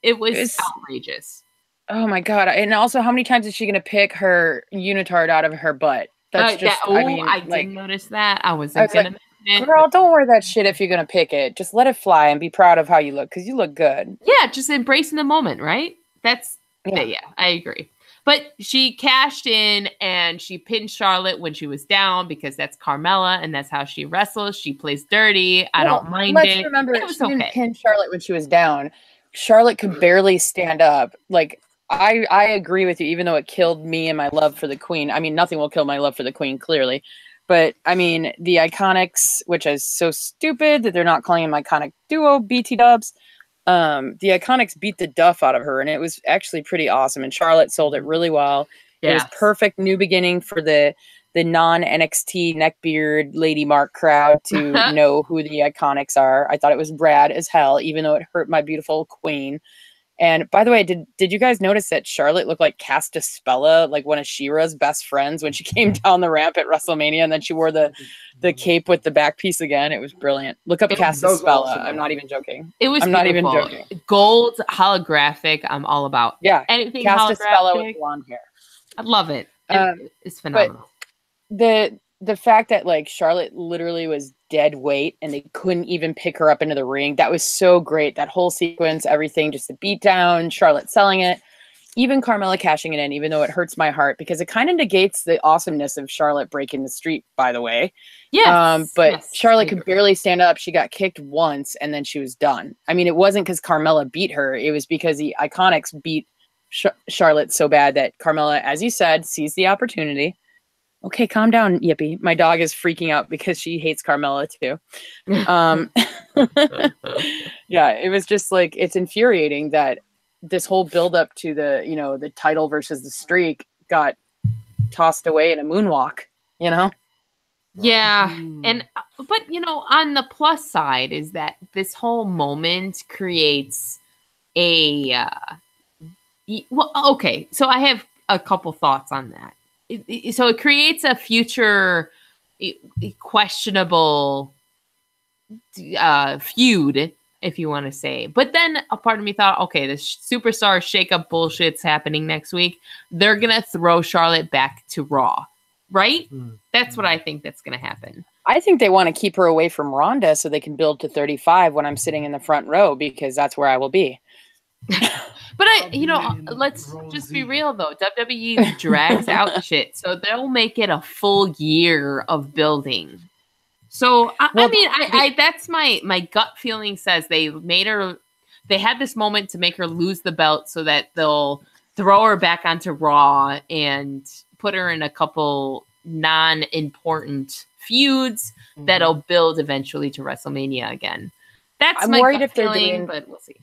It was outrageous. Oh my God! And also, how many times is she going to pick her unitard out of her butt? That's just. I didn't notice that. I wasn't going to mention it. Girl, don't wear that shit if you're going to pick it. Just let it fly and be proud of how you look, because you look good. Yeah, just embracing the moment, right? Yeah, I agree. But she cashed in and she pinned Charlotte when she was down because that's Carmella and that's how she wrestles. She plays dirty. I don't mind it. Let's remember, it was she didn't pin Charlotte when she was down. Charlotte could barely stand up. Like, I agree with you, even though it killed me and my love for the Queen. I mean, nothing will kill my love for the Queen, clearly. But, I mean, the Iconics, which is so stupid that they're not calling them Iconic Duo, BT Dubs. The Iconics beat the duff out of her, and it was actually pretty awesome. And Charlotte sold it really well. It was perfect new beginning for the non-NXT neckbeard Lady Mark crowd to know who the Iconics are. I thought it was rad as hell, even though it hurt my beautiful Queen. And by the way, did you guys notice that Charlotte looked like Castaspella, like one of She-Ra's best friends, when she came down the ramp at WrestleMania, and then she wore the cape with the back piece again? It was brilliant. Look up Castaspella. Awesome. I'm not even joking. It was. I'm not even joking. Gold holographic. I'm all about. Yeah, anything Castaspella with blonde hair. I love it. It's phenomenal. But the fact that like Charlotte literally was dead weight and they couldn't even pick her up into the ring, that was so great. That whole sequence, everything, just the beat down, Charlotte selling it, even Carmella cashing it in, even though it hurts my heart because it kind of negates the awesomeness of Charlotte breaking the streak, by the way. Yes. But Charlotte could barely stand up. She got kicked once and then she was done. I mean, it wasn't because Carmella beat her. It was because the Iconics beat Charlotte so bad that Carmella, as you said, seized the opportunity. Okay, calm down, Yippee. My dog is freaking out because she hates Carmella too. Yeah, it was just like, it's infuriating that this whole build up to the title versus the streak got tossed away in a moonwalk, Yeah. But on the plus side is that this whole moment creates okay, so I have a couple thoughts on that. So it creates a future questionable feud, if you want to say. But then a part of me thought, okay, the superstar shakeup bullshit's happening next week. They're going to throw Charlotte back to Raw, right? That's what I think that's going to happen. I think they want to keep her away from Ronda so they can build to 35 when I'm sitting in the front row, because that's where I will be. But let's just be real though. WWE drags out shit, so they'll make it a full year of building. So I mean, that's my gut feeling says they had this moment to make her lose the belt so that they'll throw her back onto Raw and put her in a couple non-important feuds that'll build eventually to WrestleMania again. That's I'm my worried gut if they're feeling, doing, but we'll see.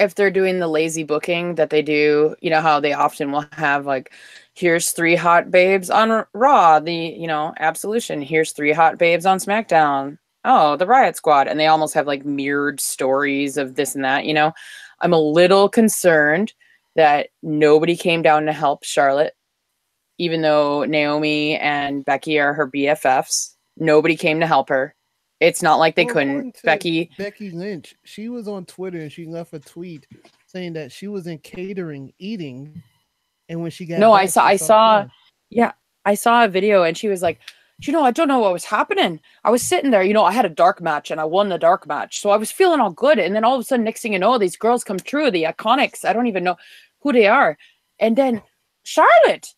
If they're doing the lazy booking that they do, how they often will have like, here's 3 hot babes on Raw, the, Absolution. Here's 3 hot babes on SmackDown. Oh, the Riot Squad. And they almost have like mirrored stories of this and that, I'm a little concerned that nobody came down to help Charlotte, even though Naomi and Becky are her BFFs. Nobody came to help her. It's not like they couldn't. Becky Lynch, she was on Twitter and she left a tweet saying that she was in catering eating, and when she got I saw a video and she was like, I don't know what was happening. I was sitting there, I had a dark match and I won the dark match. So I was feeling all good. And then all of a sudden, next thing you know, these girls come through, the Iconics. I don't even know who they are. And then Charlotte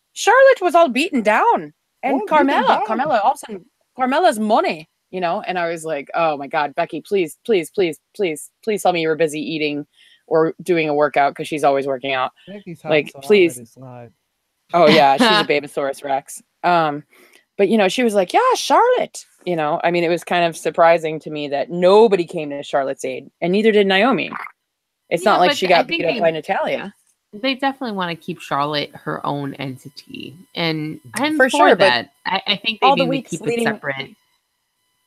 was all beaten down. And Carmella, all of a sudden, Carmella's money, and I was like, oh my God, Becky, please, please, please, please, please tell me you were busy eating or doing a workout, because she's always working out. Becky's like, so please. Oh yeah, she's a Babosaurus Rex. But she was like, yeah, Charlotte. It was kind of surprising to me that nobody came to Charlotte's aid, and neither did Naomi. It's not like she got beat up by Natalya. They definitely want to keep Charlotte her own entity, and for sure. That I think they need to keep it separate.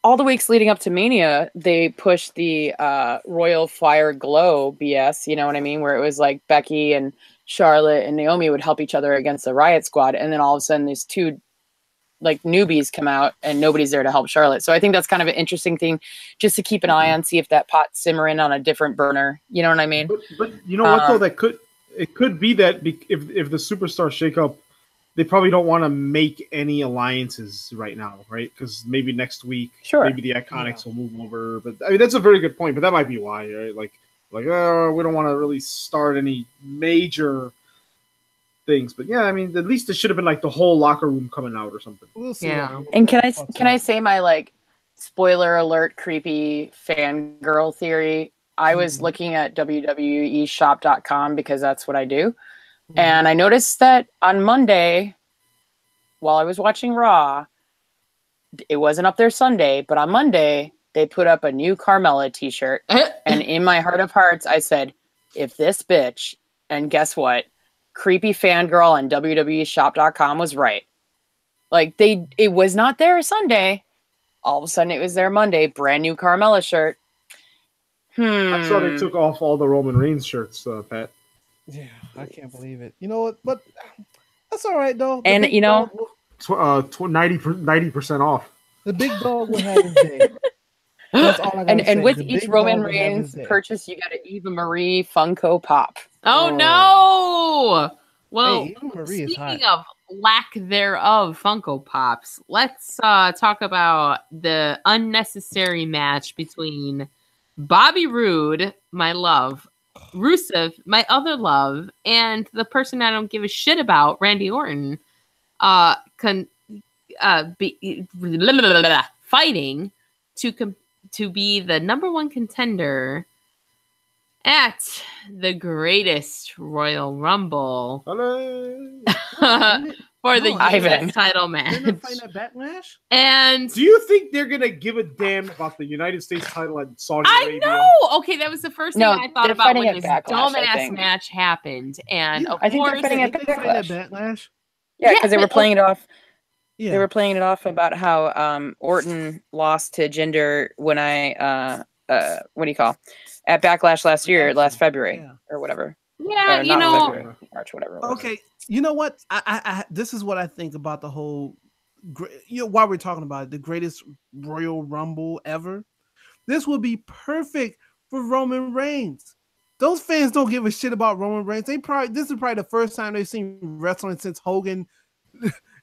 All the weeks leading up to Mania, they pushed the Royal Fire Glow BS. You know what I mean? Where it was like Becky and Charlotte and Naomi would help each other against the Riot Squad, and then all of a sudden these two newbies come out and nobody's there to help Charlotte. So I think that's kind of an interesting thing just to keep an eye on, see if that pot's simmering on a different burner. You know what I mean? But you know what though, it could be that if the superstar shakeup, they probably don't want to make any alliances right now, right? Because maybe next week, maybe the Iconics will move over. But that's a very good point. But that might be why, right? Like we don't want to really start any major things. But yeah, at least it should have been like the whole locker room coming out or something. We'll see. Yeah. And can I say my spoiler alert creepy fangirl theory? I was looking at WWEshop.com because that's what I do. And I noticed that on Monday, while I was watching Raw, it wasn't up there Sunday, but on Monday, they put up a new Carmella t-shirt. And in my heart of hearts, I said, if this bitch, and guess what? Creepy fangirl on WWEshop.com was right. It was not there Sunday. All of a sudden, it was there Monday. Brand new Carmella shirt. I saw they took off all the Roman Reigns shirts, Pat. Yeah, I can't believe it. You know what? But that's all right, though. And 90% off. The big dog will have his day. That's all I gotta say. And with each Roman Reigns purchase, you got an Eva Marie Funko Pop. Oh no! Well, hey, Eva Marie speaking of lack thereof Funko Pops, let's talk about the unnecessary match between Bobby Roode, my love, Rusev, my other love, and the person I don't give a shit about, Randy Orton, fighting to be the number one contender at the greatest Royal Rumble for the US title match. They're not fighting at Backlash? And do you think they're gonna give a damn about the United States title at Saudi Arabia? I know. Okay, that was the first thing I thought about when this dumbass match happened. And Yeah, of I think course, they're fighting at They fight at Backlash. Backlash? Yeah, because they were playing it off. Yeah. They were playing it off about how Orton lost to Jinder when what do you call, at Backlash last February or whatever. yeah, February, March, whatever. It was. Okay, you know what? I this is what I think about the whole. While we're talking about it, the greatest Royal Rumble ever, this would be perfect for Roman Reigns. Those fans don't give a shit about Roman Reigns. This is probably the first time they've seen wrestling since Hogan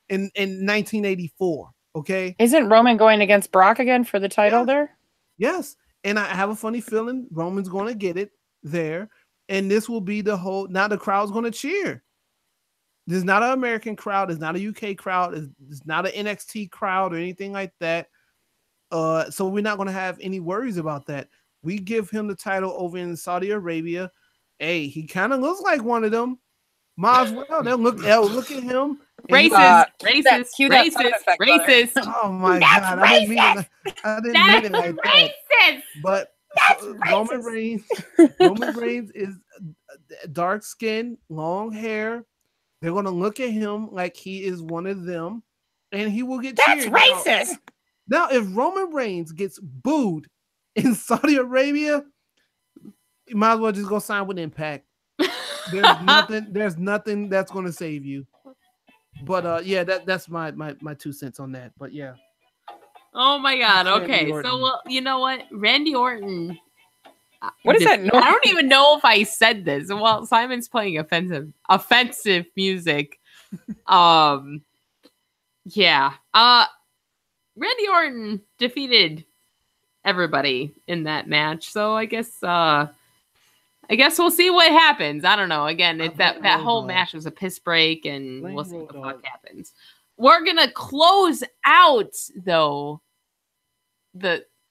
in 1984. Okay, Isn't Roman going against Brock again for the title there? yes, and I have a funny feeling Roman's going to get it there, and this will be the whole. Now the crowd's going to cheer. There's not an American crowd. There's not a UK crowd. There's not an NXT crowd or anything like that. So we're not going to have any worries about that. We give him the title over in Saudi Arabia. Hey, he kind of looks like one of them. Might as well. They'll look at him. racist. Oh my God. I didn't mean it like that. But Roman Reigns is dark skin, long hair. They're going to look at him like he is one of them, and he will get cheered. That's racist. Now, if Roman Reigns gets booed in Saudi Arabia, you might as well just go sign with Impact. There's nothing that's going to save you. But yeah, that's my 2 cents on that. But yeah. Oh my God. Okay. So, well, you know what? Randy Orton. What is that? I don't even know if I said this. Well, Simon's playing offensive music. Yeah. Randy Orton defeated everybody in that match. So I guess we'll see what happens. I don't know. Again, that whole match was a piss break, and we'll see what the fuck happens. We're gonna close out though.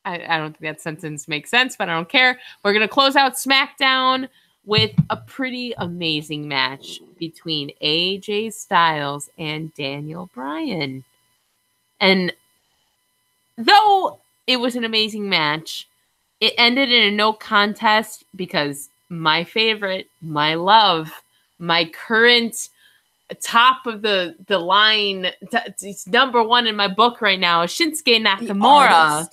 I don't think that sentence makes sense, but I don't care. We're gonna close out SmackDown with a pretty amazing match between AJ Styles and Daniel Bryan. And though it was an amazing match, it ended in a no contest because my favorite, my love, my current top of the line, it's number one in my book right now, is Shinsuke Nakamura.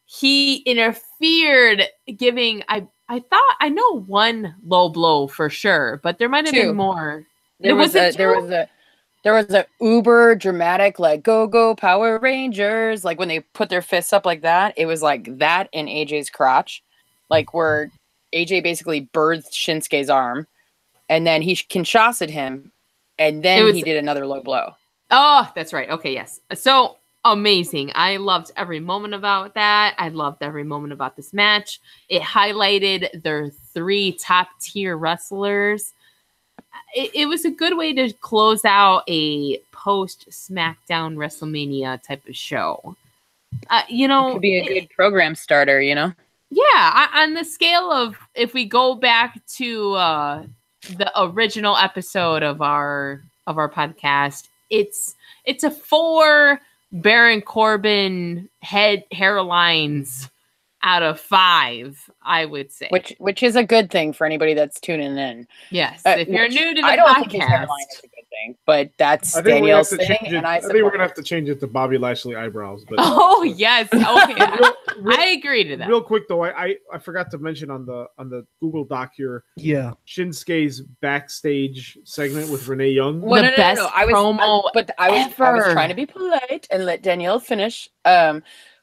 He interfered, giving I thought I know one low blow for sure, but there might have been more. There was a uber dramatic like go Power Rangers, like when they put their fists up like that. It was like that in AJ's crotch, like where AJ basically birthed Shinsuke's arm, and then he Kinshasa'd him, and then he did another low blow. Oh, that's right. Okay, yes. So amazing. I loved every moment about that. I loved every moment about this match. It highlighted their 3 top tier wrestlers. It was a good way to close out a post SmackDown WrestleMania type of show. It could be a good program starter, Yeah, on the scale of, if we go back to the original episode of our podcast, it's a 4 Baron Corbin hairlines out of 5, I would say. Which is a good thing for anybody that's tuning in. Yes, if you're new to the I don't podcast, think his hairline is a good thing, but that's Danielle's thing, and I think we're gonna have to change it to Bobby Lashley eyebrows. But oh yes, okay, I agree to that. Real quick though, I forgot to mention on the Google Doc here. Yeah, Shinsuke's backstage segment with Renee Young. Well, the best promo I was trying to be polite and let Danielle finish.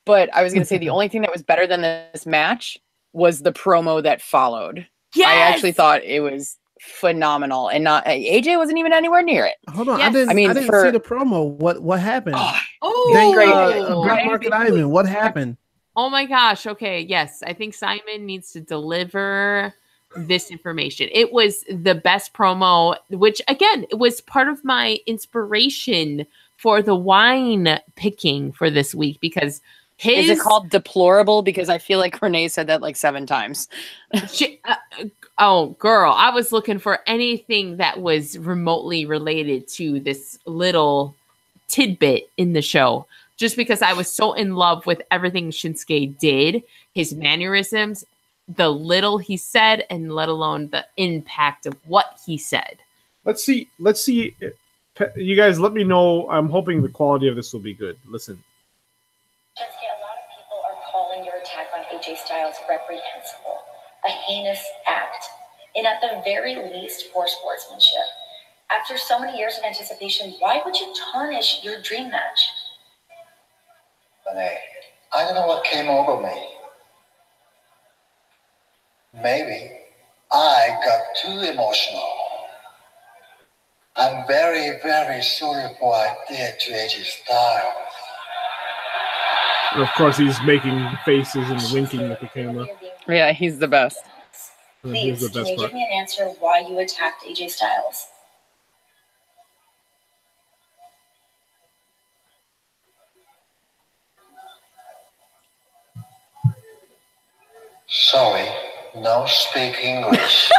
But I was going to say the only thing that was better than this match was the promo that followed. Yes! I actually thought it was phenomenal, and AJ wasn't even anywhere near it. Hold on, yes. I didn't see the promo. What happened? Great Market Ivan. What happened? Oh my gosh. Okay. Yes. I think Simon needs to deliver this information. It was the best promo, which again, it was part of my inspiration for the wine picking for this week, because is it called deplorable? Because I feel like Renee said that like 7 times. Oh, girl. I was looking for anything that was remotely related to this little tidbit in the show, just because I was so in love with everything Shinsuke did, his mannerisms, the little he said, and let alone the impact of what he said. Let's see. You guys, let me know. I'm hoping the quality of this will be good. Listen. Shinsuke, a lot of people are calling your attack on AJ Styles reprehensible, a heinous act, and at the very least, poor sportsmanship. After so many years of anticipation, why would you tarnish your dream match? Renee, I don't know what came over me. Maybe I got too emotional. I'm very, very sorry for what I did to AJ Styles. And of course, he's making faces and winking at the camera. Yeah, he's the best. Please, can you give me an answer why you attacked AJ Styles? Sorry, no speak English.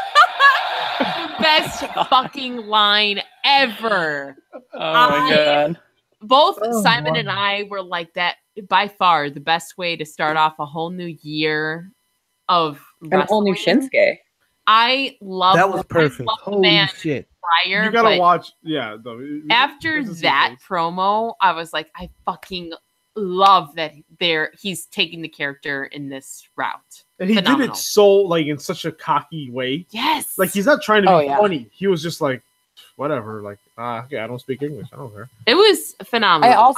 Best fucking line ever. Oh my god. Both Simon and I were like, that by far the best way to start off a whole new year of wrestling. A whole new Shinsuke. I love that. Was perfect. Holy shit. Prior, you gotta watch. Yeah. After that promo, I was like, I fucking love that he's taking the character in this route. And he did it so like in such a cocky way. Yes. Like he's not trying to be funny. He was just like, whatever. Like, okay, I don't speak English. I don't care. It was phenomenal.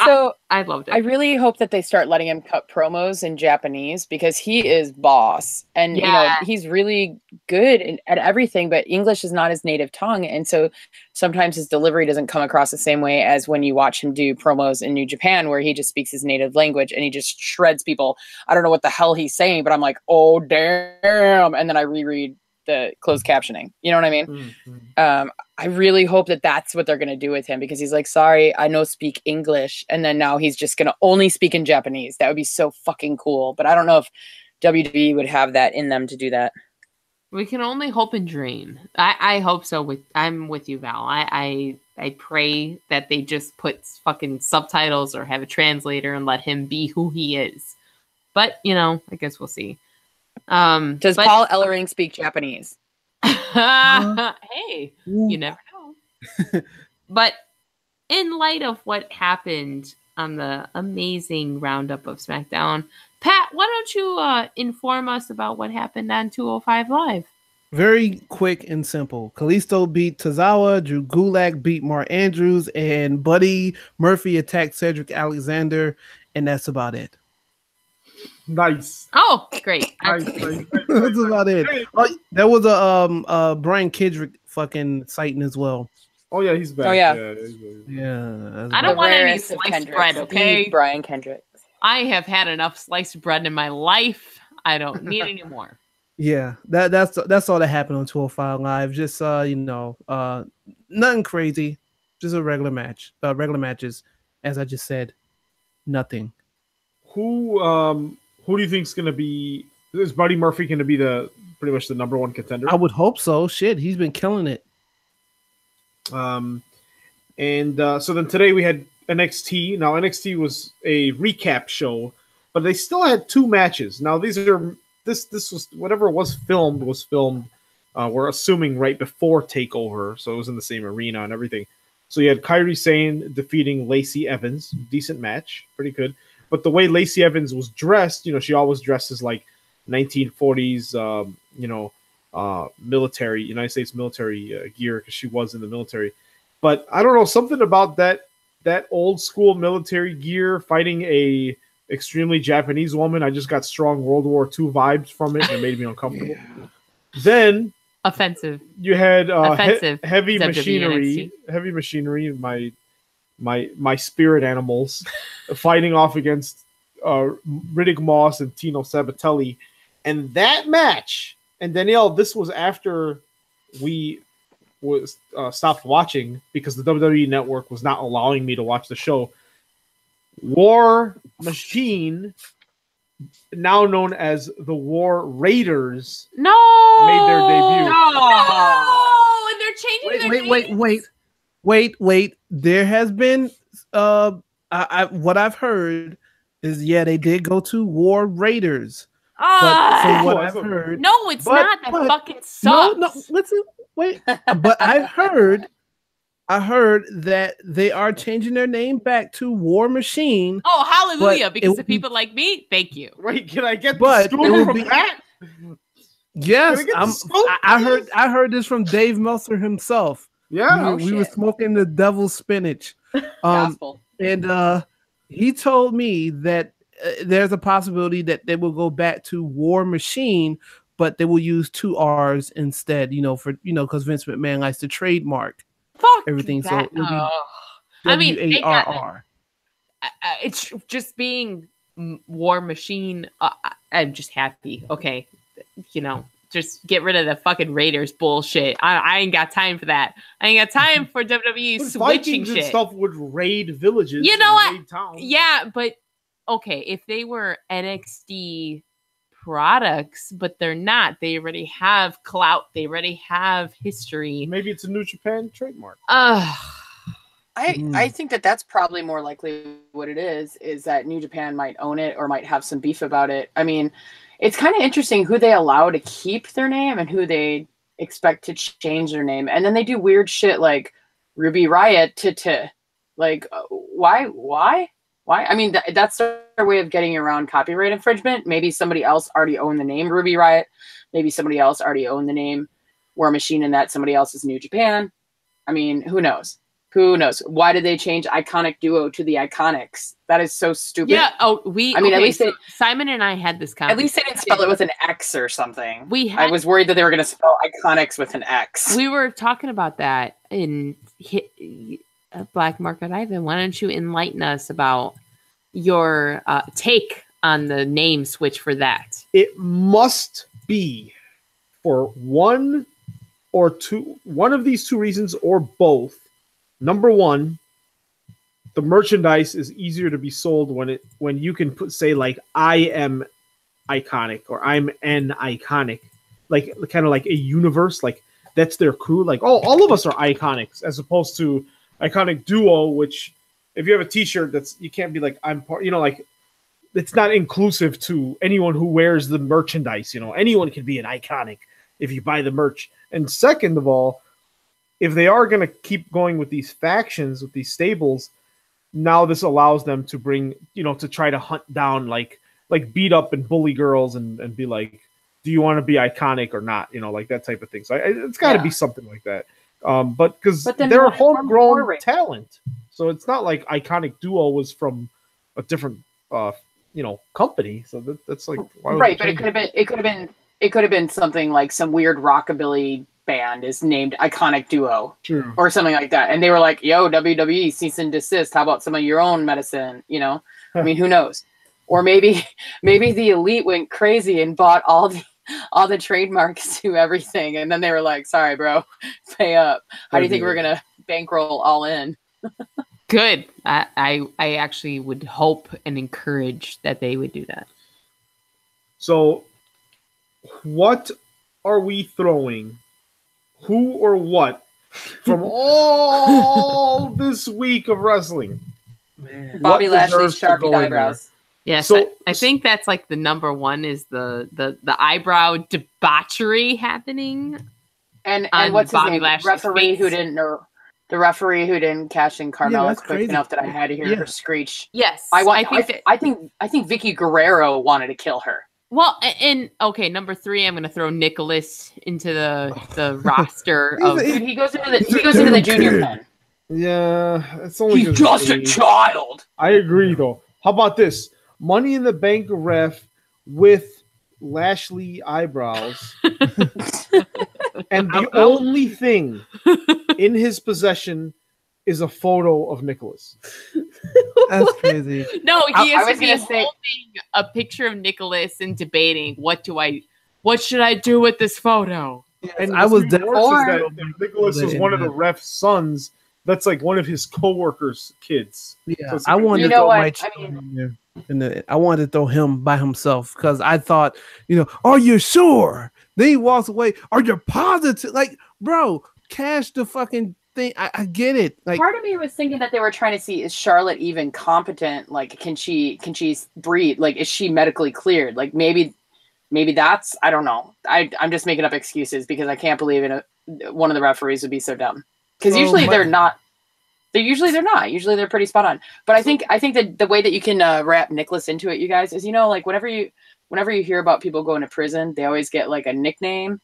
I loved it. I really hope that they start letting him cut promos in Japanese because he is boss, and he's really good at everything. But English is not his native tongue, and so sometimes his delivery doesn't come across the same way as when you watch him do promos in New Japan, where he just speaks his native language and he just shreds people. I don't know what the hell he's saying, but I'm like, oh damn, and then I reread the closed captioning. You know what I mean? Mm-hmm. I really hope that that's what they're going to do with him because he's like, sorry, I know speak English. And then now he's just going to only speak in Japanese. That would be so fucking cool. But I don't know if WWE would have that in them to do that. We can only hope and dream. I hope so. I'm with you, Val. I pray that they just put fucking subtitles or have a translator and let him be who he is. But, I guess we'll see. Does Paul Ellering speak Japanese? Hey, you never know. But in light of what happened on the amazing roundup of SmackDown, Pat, why don't you inform us about what happened on 205 Live? Very quick and simple. Kalisto beat Tozawa, Drew Gulak beat Mark Andrews, and Buddy Murphy attacked Cedric Alexander, and that's about it. Nice. Oh, great. Nice. That's about it. Oh, there was a Brian Kendrick fucking sighting as well. Oh yeah, he's back. Oh yeah. Yeah. I don't want any sliced bread, okay? Brian Kendrick. I have had enough sliced bread in my life. I don't need any more. Yeah, that's all that happened on 205 Live. Just nothing crazy. Just a regular match. Regular matches, as I just said. Nothing. Who do you think is going to be? Is Buddy Murphy going to be pretty much the number one contender? I would hope so. Shit, he's been killing it. So then today we had NXT. Now NXT was a recap show, but they still had two matches. Now this was whatever was filmed. We're assuming right before Takeover, so it was in the same arena and everything. So you had Kairi Sane defeating Lacey Evans, decent match, pretty good. But the way Lacey Evans was dressed, she always dresses like 1940s, military, United States military gear because she was in the military. But I don't know, something about that old school military gear fighting a extremely Japanese woman. I just got strong World War II vibes from it and it made me uncomfortable. Then offensive. You had offensive heavy WWE machinery, my spirit animals fighting off against Riddick Moss and Tino Sabatelli. And that match, and Danielle, this was after we stopped watching because the WWE Network was not allowing me to watch the show. War Machine, now known as the War Raiders, made their debut. No, and they're changing their names. Wait. There has been what I've heard is they did go to War Raiders. But from what I've heard, no, it's not. That fucking sucks. No, listen, wait. But I heard that they are changing their name back to War Machine. Oh, hallelujah! Because of people like me, thank you. Wait, can I get the scoop from that? Yes, I heard this from Dave Meltzer himself. Yeah, we were smoking the devil's spinach. And he told me that there's a possibility that they will go back to War Machine, but they will use 2 R's instead. Because Vince McMahon likes to trademark everything. That. So WARR. It's just being War Machine. I'm just happy. Okay, just get rid of the fucking Raiders bullshit. I ain't got time for that. I ain't got time for WWE switching Vikings shit. And stuff would raid villages. You know what? Raid towns. Yeah, but okay, if they were NXT products, but they're not. They already have clout. They already have history. Maybe it's a New Japan trademark. I think that's probably more likely what it is that New Japan might own it or might have some beef about it. I mean, it's kind of interesting who they allow to keep their name and who they expect to change their name. And then they do weird shit like Ruby Riot to like, why? I mean, that's their way of getting around copyright infringement. Maybe somebody else already owned the name Ruby Riot. Maybe somebody else already owned the name War Machine and that somebody else is New Japan. I mean, who knows? Who knows? Why did they change Iconic Duo to the Iconics? That is so stupid. Yeah. Oh, I mean, at least Simon and I had this conversation. At least they didn't spell it with an X or something. I was worried that they were going to spell Iconics with an X. We were talking about that in Black Market Ivan. Why don't you enlighten us about your take on the name switch for that? It must be for one of these two reasons or both. Number one, the merchandise is easier to be sold when you can say like I am iconic or I'm an iconic, like kind of like a universe, like that's their crew. Like all of us are iconics, as opposed to Iconic Duo, which if you have a T-shirt, that's you can't be like I'm part. Like it's not inclusive to anyone who wears the merchandise. Anyone can be an iconic if you buy the merch. And second of all, if they are going to keep going with these factions, with these stables, now this allows them to bring, to try to hunt down, like beat up and bully girls and be like, do you want to be iconic or not? Like that type of thing. So it's got to be something like that. But because they're a homegrown talent. So it's not like Iconic Duo was from a different, company. So that's like, why would right. But it could have been something like some weird rockabilly band is named Iconic Duo. True. Or something like that. And they were like, yo, WWE, cease and desist. How about some of your own medicine? I mean, who knows? Or maybe the Elite went crazy and bought all the trademarks to everything. And then they were like, sorry, bro, pay up. How do you think we're going to bankroll all in? Good. I actually would hope and encourage that they would do that. So what are we throwing? Who or what from all this week of wrestling? Man. Bobby Lashley's Sharpie eyebrows. Yes, so, I think that's like the number one is the eyebrow debauchery happening. And what's his name? Referee who didn't know. The referee who didn't cash in Carmella quick enough that I had to hear her screech. Yes, I think Vicky Guerrero wanted to kill her. Well, and okay, number 3, I'm going to throw Nicholas into the roster of. Dude, he goes into the junior pen. Yeah, it's only he's just a child. I agree, though. How about this? Money in the Bank ref with Lashley eyebrows, and the only thing in his possession is a photo of Nicholas. That's crazy. No, he is holding a picture of Nicholas and debating what should I do with this photo. And I was that Nicholas was one of the ref's sons. That's like one of his co-workers' kids. Yeah, so I wanted to throw I wanted to throw him by himself because I thought, are you sure? Then he walks away. Are you positive? Like, bro, cash the fucking thing. I get it. Like, part of me was thinking that they were trying to see, is Charlotte even competent? Like, can she breathe? Like, is she medically cleared? Like, maybe that's, I don't know. I'm just making up excuses because I can't believe one of the referees would be so dumb. Because usually they're not. Usually they're not. Usually they're pretty spot on. But I think that the way that you can wrap Nicholas into it, you guys, is like whenever you hear about people going to prison, they always get like a nickname,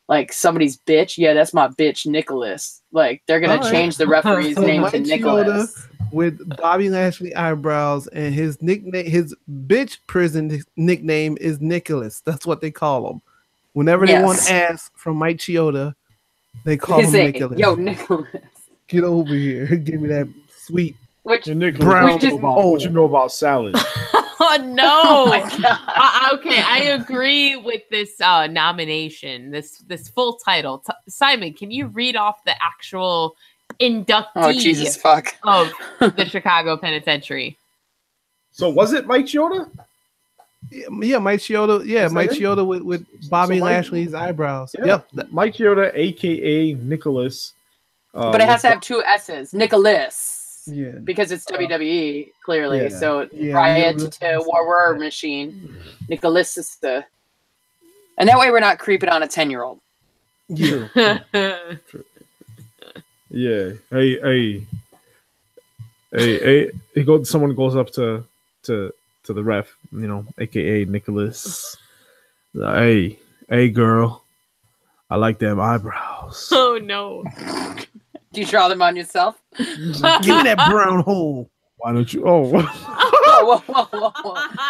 like somebody's bitch. Yeah, that's my bitch, Nicholas. Like they're gonna change the referee's name to Nicholas. With Bobby Lashley eyebrows, and his nickname, his bitch prison nickname is Nicholas. That's what they call him. Whenever they want ass from Mike Chioda, they call him Nicholas. Yo, Nicholas. Get over here. Give me that sweet what you know about salad. Oh no! Okay, I agree with this nomination. This full title. Simon, can you read off the actual inductee? Oh Jesus fuck! Of the Chicago Penitentiary. So was it Mike Chioda? Yeah, Mike Chioda. Yeah, Mike Chioda with Bobby Lashley's eyebrows. Yeah. Yep, Mike Chioda, aka Nicholas. But it has to have 2 S's. Nicholas. Yeah. Because it's WWE, clearly. Yeah. So Riot to War Machine. Nicholas is the. And that way we're not creeping on a 10-year-old. Yeah. Yeah. Hey. Someone goes up to the ref, aka Nicholas. Hey girl. I like them eyebrows. Oh no. Do you draw them on yourself? Give me that brown hole. Why don't you? Oh, Whoa.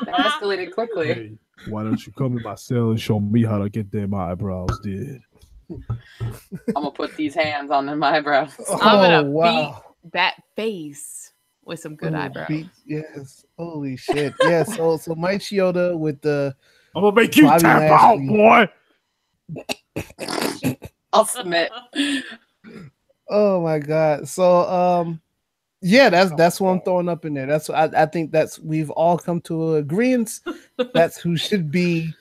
That escalated quickly. hey, why don't you come in my cell and show me how to get them eyebrows did? I'm gonna put these hands on them eyebrows. I'm gonna wow. beat that face with some good eyebrows. Yes. Holy shit. Yes. So Mike Chioda with the I'm gonna make you Bobby tap Lashley. out, boy. I'll submit. Oh my god. So yeah, that's what I'm throwing up in there. That's I think that's we've all come to an agreement. That's who should be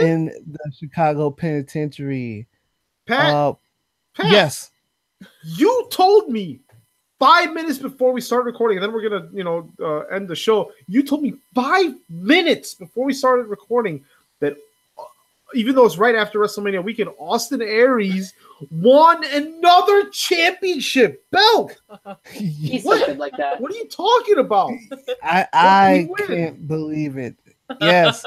in the Chicago Penitentiary. Pat, Yes. you told me 5 minutes before we start recording, and then we're gonna, end the show. You told me 5 minutes before we started recording that even though it's right after WrestleMania weekend, Austin Aries won another championship belt. He's so good like that. What are you talking about? I can't believe it. Yes.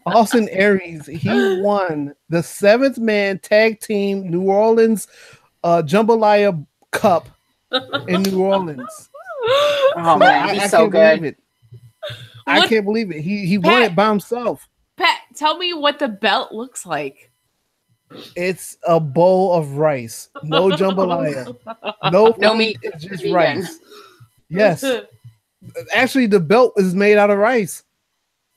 Austin Aries, he won the 7th man tag team New Orleans Jambalaya Cup in New Orleans. Oh man, he's so good. I can't believe it. He won it by himself. Pat, tell me what the belt looks like. It's a bowl of rice. No jambalaya. No meat. It's just rice. Yes. Actually, the belt is made out of rice.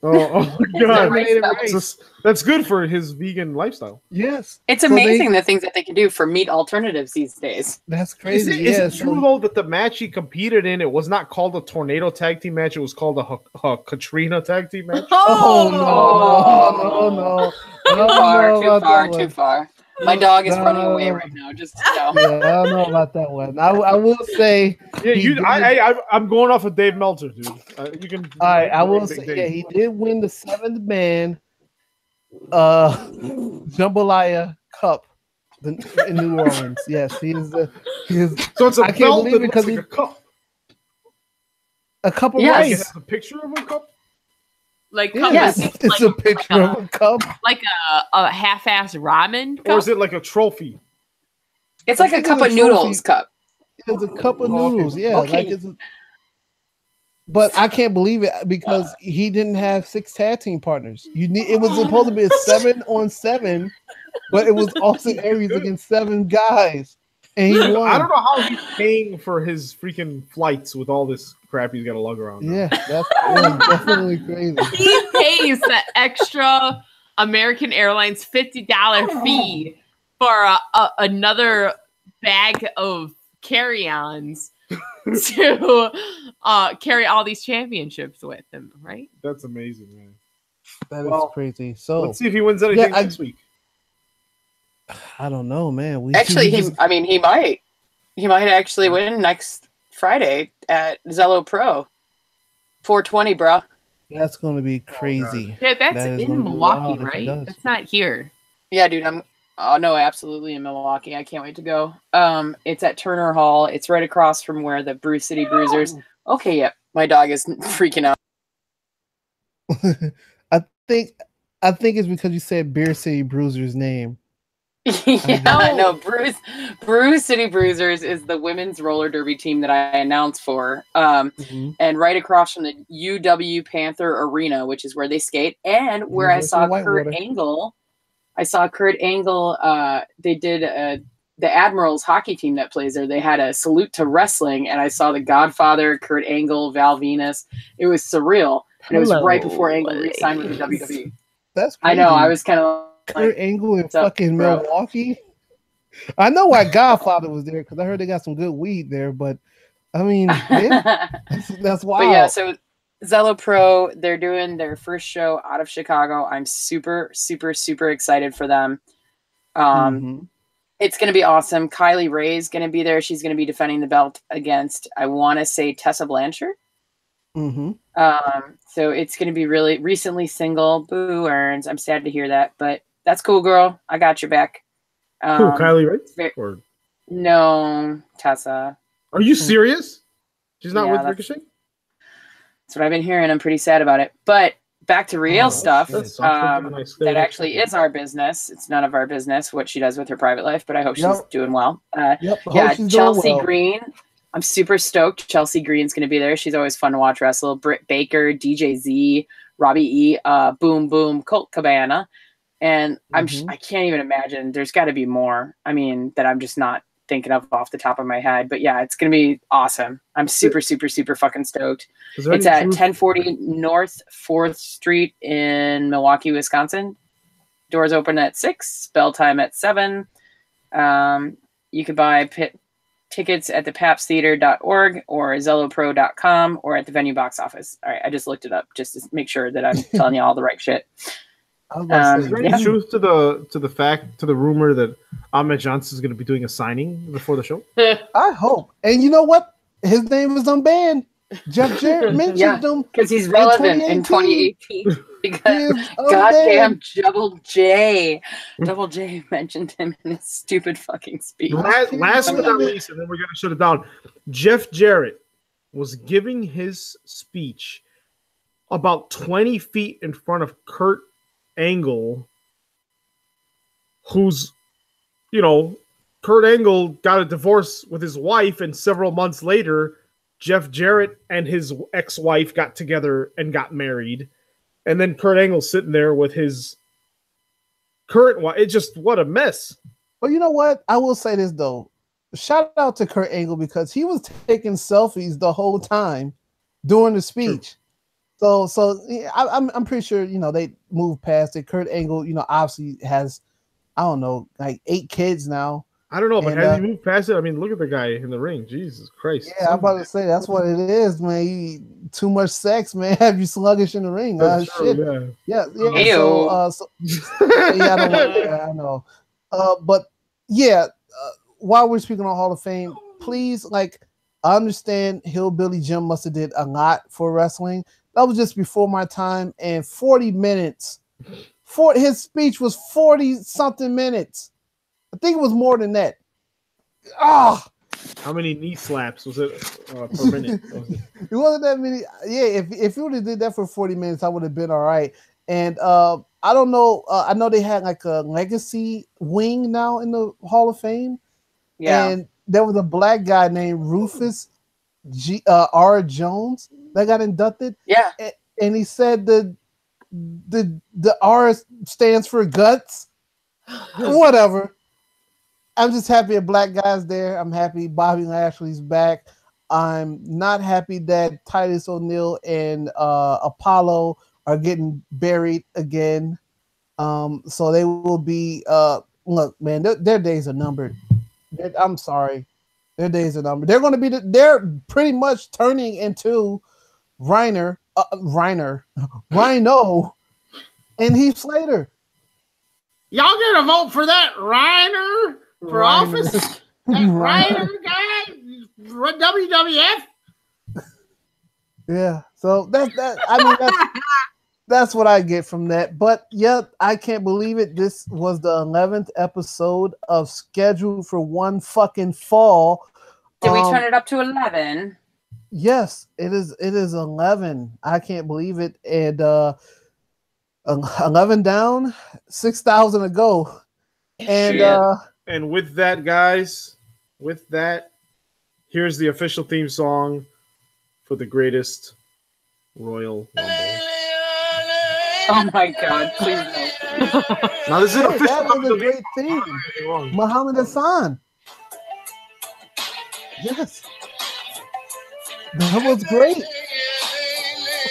Oh my god. Rice. That's good for his vegan lifestyle. Yes. It's amazing the things that they can do for meat alternatives these days. That's crazy. Is it true though that the match he competed in, it was not called a tornado tag team match, it was called a Katrina tag team match? No. Too far. My dog is running away right now. Just yeah, I don't know about that one. I will say, I'm going off of Dave Meltzer, dude. You can. All right, I will say, yeah, he did win the 7th man Jambalaya Cup in New Orleans. Yes, he is. So it's a I can't belt believe that it because looks like a cup. A cup of It rice. has a picture of a cup. Like Yes. It's a picture of a cup. like a half-ass ramen cup? Or is it like a trophy? It's like a cup of noodles cup. It's a cup of noodles. Yeah, Okay. like it's. But I can't believe it because he didn't have 6 tag team partners. It was supposed to be a 7-on-7, but it was Austin Aries against 7 guys, and he won. I don't know how he's paying for his freaking flights with all this crap he's got to lug around. Yeah, that's definitely crazy. He pays the extra American Airlines $50 fee for another bag of carry-ons to carry all these championships with him, right? That's amazing, man. That is crazy. So let's see if he wins anything next week. I don't know, man. Actually, he might actually win next Friday at Zello Pro. 420, bro. That's going to be crazy. Yeah, that's That is in gonna be Milwaukee, wild if it right? does. That's not here. Yeah, dude, absolutely in Milwaukee. I can't wait to go. It's at Turner Hall. It's right across from where the Brew City Bruisers. Okay, yep. My dog is freaking out. I think it's because you said Beer City Bruiser's name. Yeah, no, Brew City Bruisers is the women's roller derby team that I announced for. And right across from the UW Panther Arena, which is where they skate, and where I saw Kurt Angle. They did the Admirals hockey team that plays there. They had a salute to wrestling, and I saw the Godfather, Kurt Angle, Val Venus. It was surreal. And it was right before Angle re-signed with the WWE. That's crazy. I know. I was kind of Kurt Angle in fucking Milwaukee. I know why Godfather was there because I heard they got some good weed there, but I mean, yeah, that's wild. But yeah, so Zello Pro, they're doing their first show out of Chicago. I'm super, super, super excited for them. It's going to be awesome. Kylie Ray's going to be there. She's going to be defending the belt against, I want to say, Tessa Blanchard. So it's going to be really recently single. Boo earns. I'm sad to hear that, but that's cool, girl. I got your back. Who, Kylie Ray? No, Tessa. Are you serious? She's not with Yeah, Ricochet? That's what I've been hearing. I'm pretty sad about it. But back to real stuff. shit. So I'm thinking nice That thing. actually is our business. It's none of our business what she does with her private life, but I hope she's doing well. Yep. Hope Yeah, she's doing Chelsea well. Green. I'm super stoked. Chelsea Green's going to be there. She's always fun to watch wrestle. Britt Baker, DJ Z, Robbie E, Boom Boom, Colt Cabana. And I can't even imagine. There's got to be more. I mean, that I'm just not thinking of off the top of my head. But yeah, it's going to be awesome. I'm super, super, super fucking stoked. It's at 1040 North 4th Street in Milwaukee, Wisconsin. Doors open at 6, bell time at 7. You can buy tickets at thepapstheater.org or zellopro.com or at the venue box office. All right, I just looked it up just to make sure that I'm telling you all the right shit. Is there any truth to the rumor that Ahmed Johnson is going to be doing a signing before the show? I hope. And you know what? His name is unbanned. Jeff Jarrett mentioned him because he's relevant in 2018. Because goddamn Double J mentioned him in his stupid fucking speech. Last but not least, and then we're going to shut it down. Jeff Jarrett was giving his speech about 20 feet in front of Kurt Angle, who's, Kurt Angle got a divorce with his wife, and several months later, Jeff Jarrett and his ex-wife got together and got married. And then Kurt Angle's sitting there with his current wife. It's just, what a mess. But you know what? I will say this, though. Shout out to Kurt Angle because he was taking selfies the whole time during the speech. True. So I'm pretty sure, they moved past it. Kurt Angle, obviously has, I don't know, like 8 kids now. I don't know, but has he moved past it? I mean, look at the guy in the ring. Jesus Christ. Yeah, I'm about to say that's what it is, man. Too much sex, man. Have you sluggish in the ring? Shit. Yeah. So, I don't want that. I know. But yeah, while we're speaking on Hall of Fame, please, I understand Hillbilly Jim must have did a lot for wrestling. That was just before my time, and 40 minutes. His speech was 40-something minutes. I think it was more than that. How many knee slaps was it per minute? It wasn't that many. Yeah, if you would have did that for 40 minutes, I would have been all right. And I don't know. I know they had like a legacy wing now in the Hall of Fame. Yeah. And there was a black guy named Rufus R. Jones that got inducted. Yeah. And he said the R stands for guts. Whatever. I'm just happy a black guy's there. I'm happy Bobby Lashley's back. I'm not happy that Titus O'Neil and Apollo are getting buried again. So they will be look, man, their days are numbered. I'm sorry. Their days are numbered. They're going to be they're pretty much turning into Rhino and Heath Slater. Y'all gonna vote for that Reiner for office? That Reiner guy? WWF? Yeah. So that's what I get from that. But yeah, I can't believe it. This was the 11th episode of Scheduled for One Fucking Fall. Did we turn it up to 11? Yes, it is 11. I can't believe it. And 11 down, 6,000 to go. And with that, guys, here's the official theme song for the greatest Royal Rumble. Oh my God! Please no. Now this is an official. That was a great theme. Muhammad Hassan. Yes, that was great.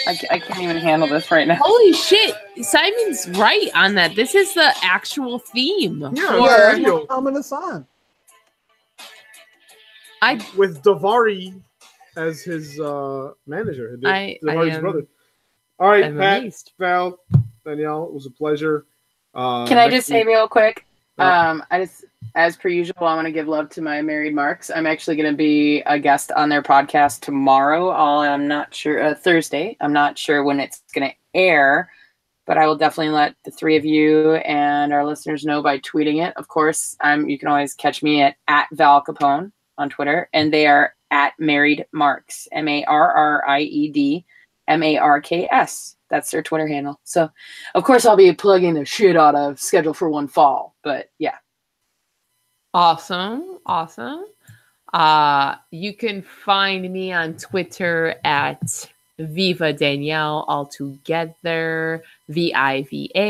I can't even handle this right now. Holy shit! Simon's right on that. This is the actual theme. Yeah, Muhammad Hassan. With Davari as his manager. Davari's brother. All right, Pat, Val, Danielle, it was a pleasure. Can I just say real quick? As per usual, I want to give love to my married marks. I'm actually going to be a guest on their podcast tomorrow. I'm not sure, Thursday. I'm not sure when it's going to air, but I will definitely let the three of you and our listeners know by tweeting it. Of course, you can always catch me at Val Capone on Twitter, and they are at Married Marks, MARRIED MARKS. That's their Twitter handle. So, of course, I'll be plugging the shit out of Schedule for One Fall. But yeah. Awesome. You can find me on Twitter at Viva Danielle, all together. VIVADANIELLE.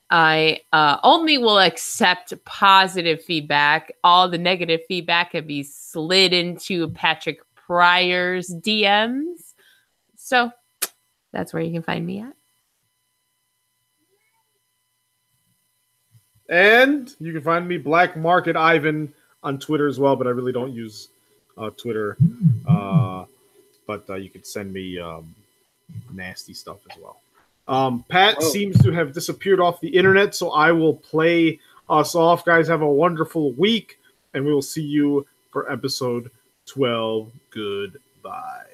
I only will accept positive feedback. All the negative feedback can be slid into Patrick Pryor's DMs. So that's where you can find me at. And you can find me Black Market Ivan on Twitter as well, but I really don't use Twitter. But you could send me nasty stuff as well. Pat seems to have disappeared off the internet, so I will play us off. Guys, have a wonderful week, and we will see you for episode 12. Goodbye.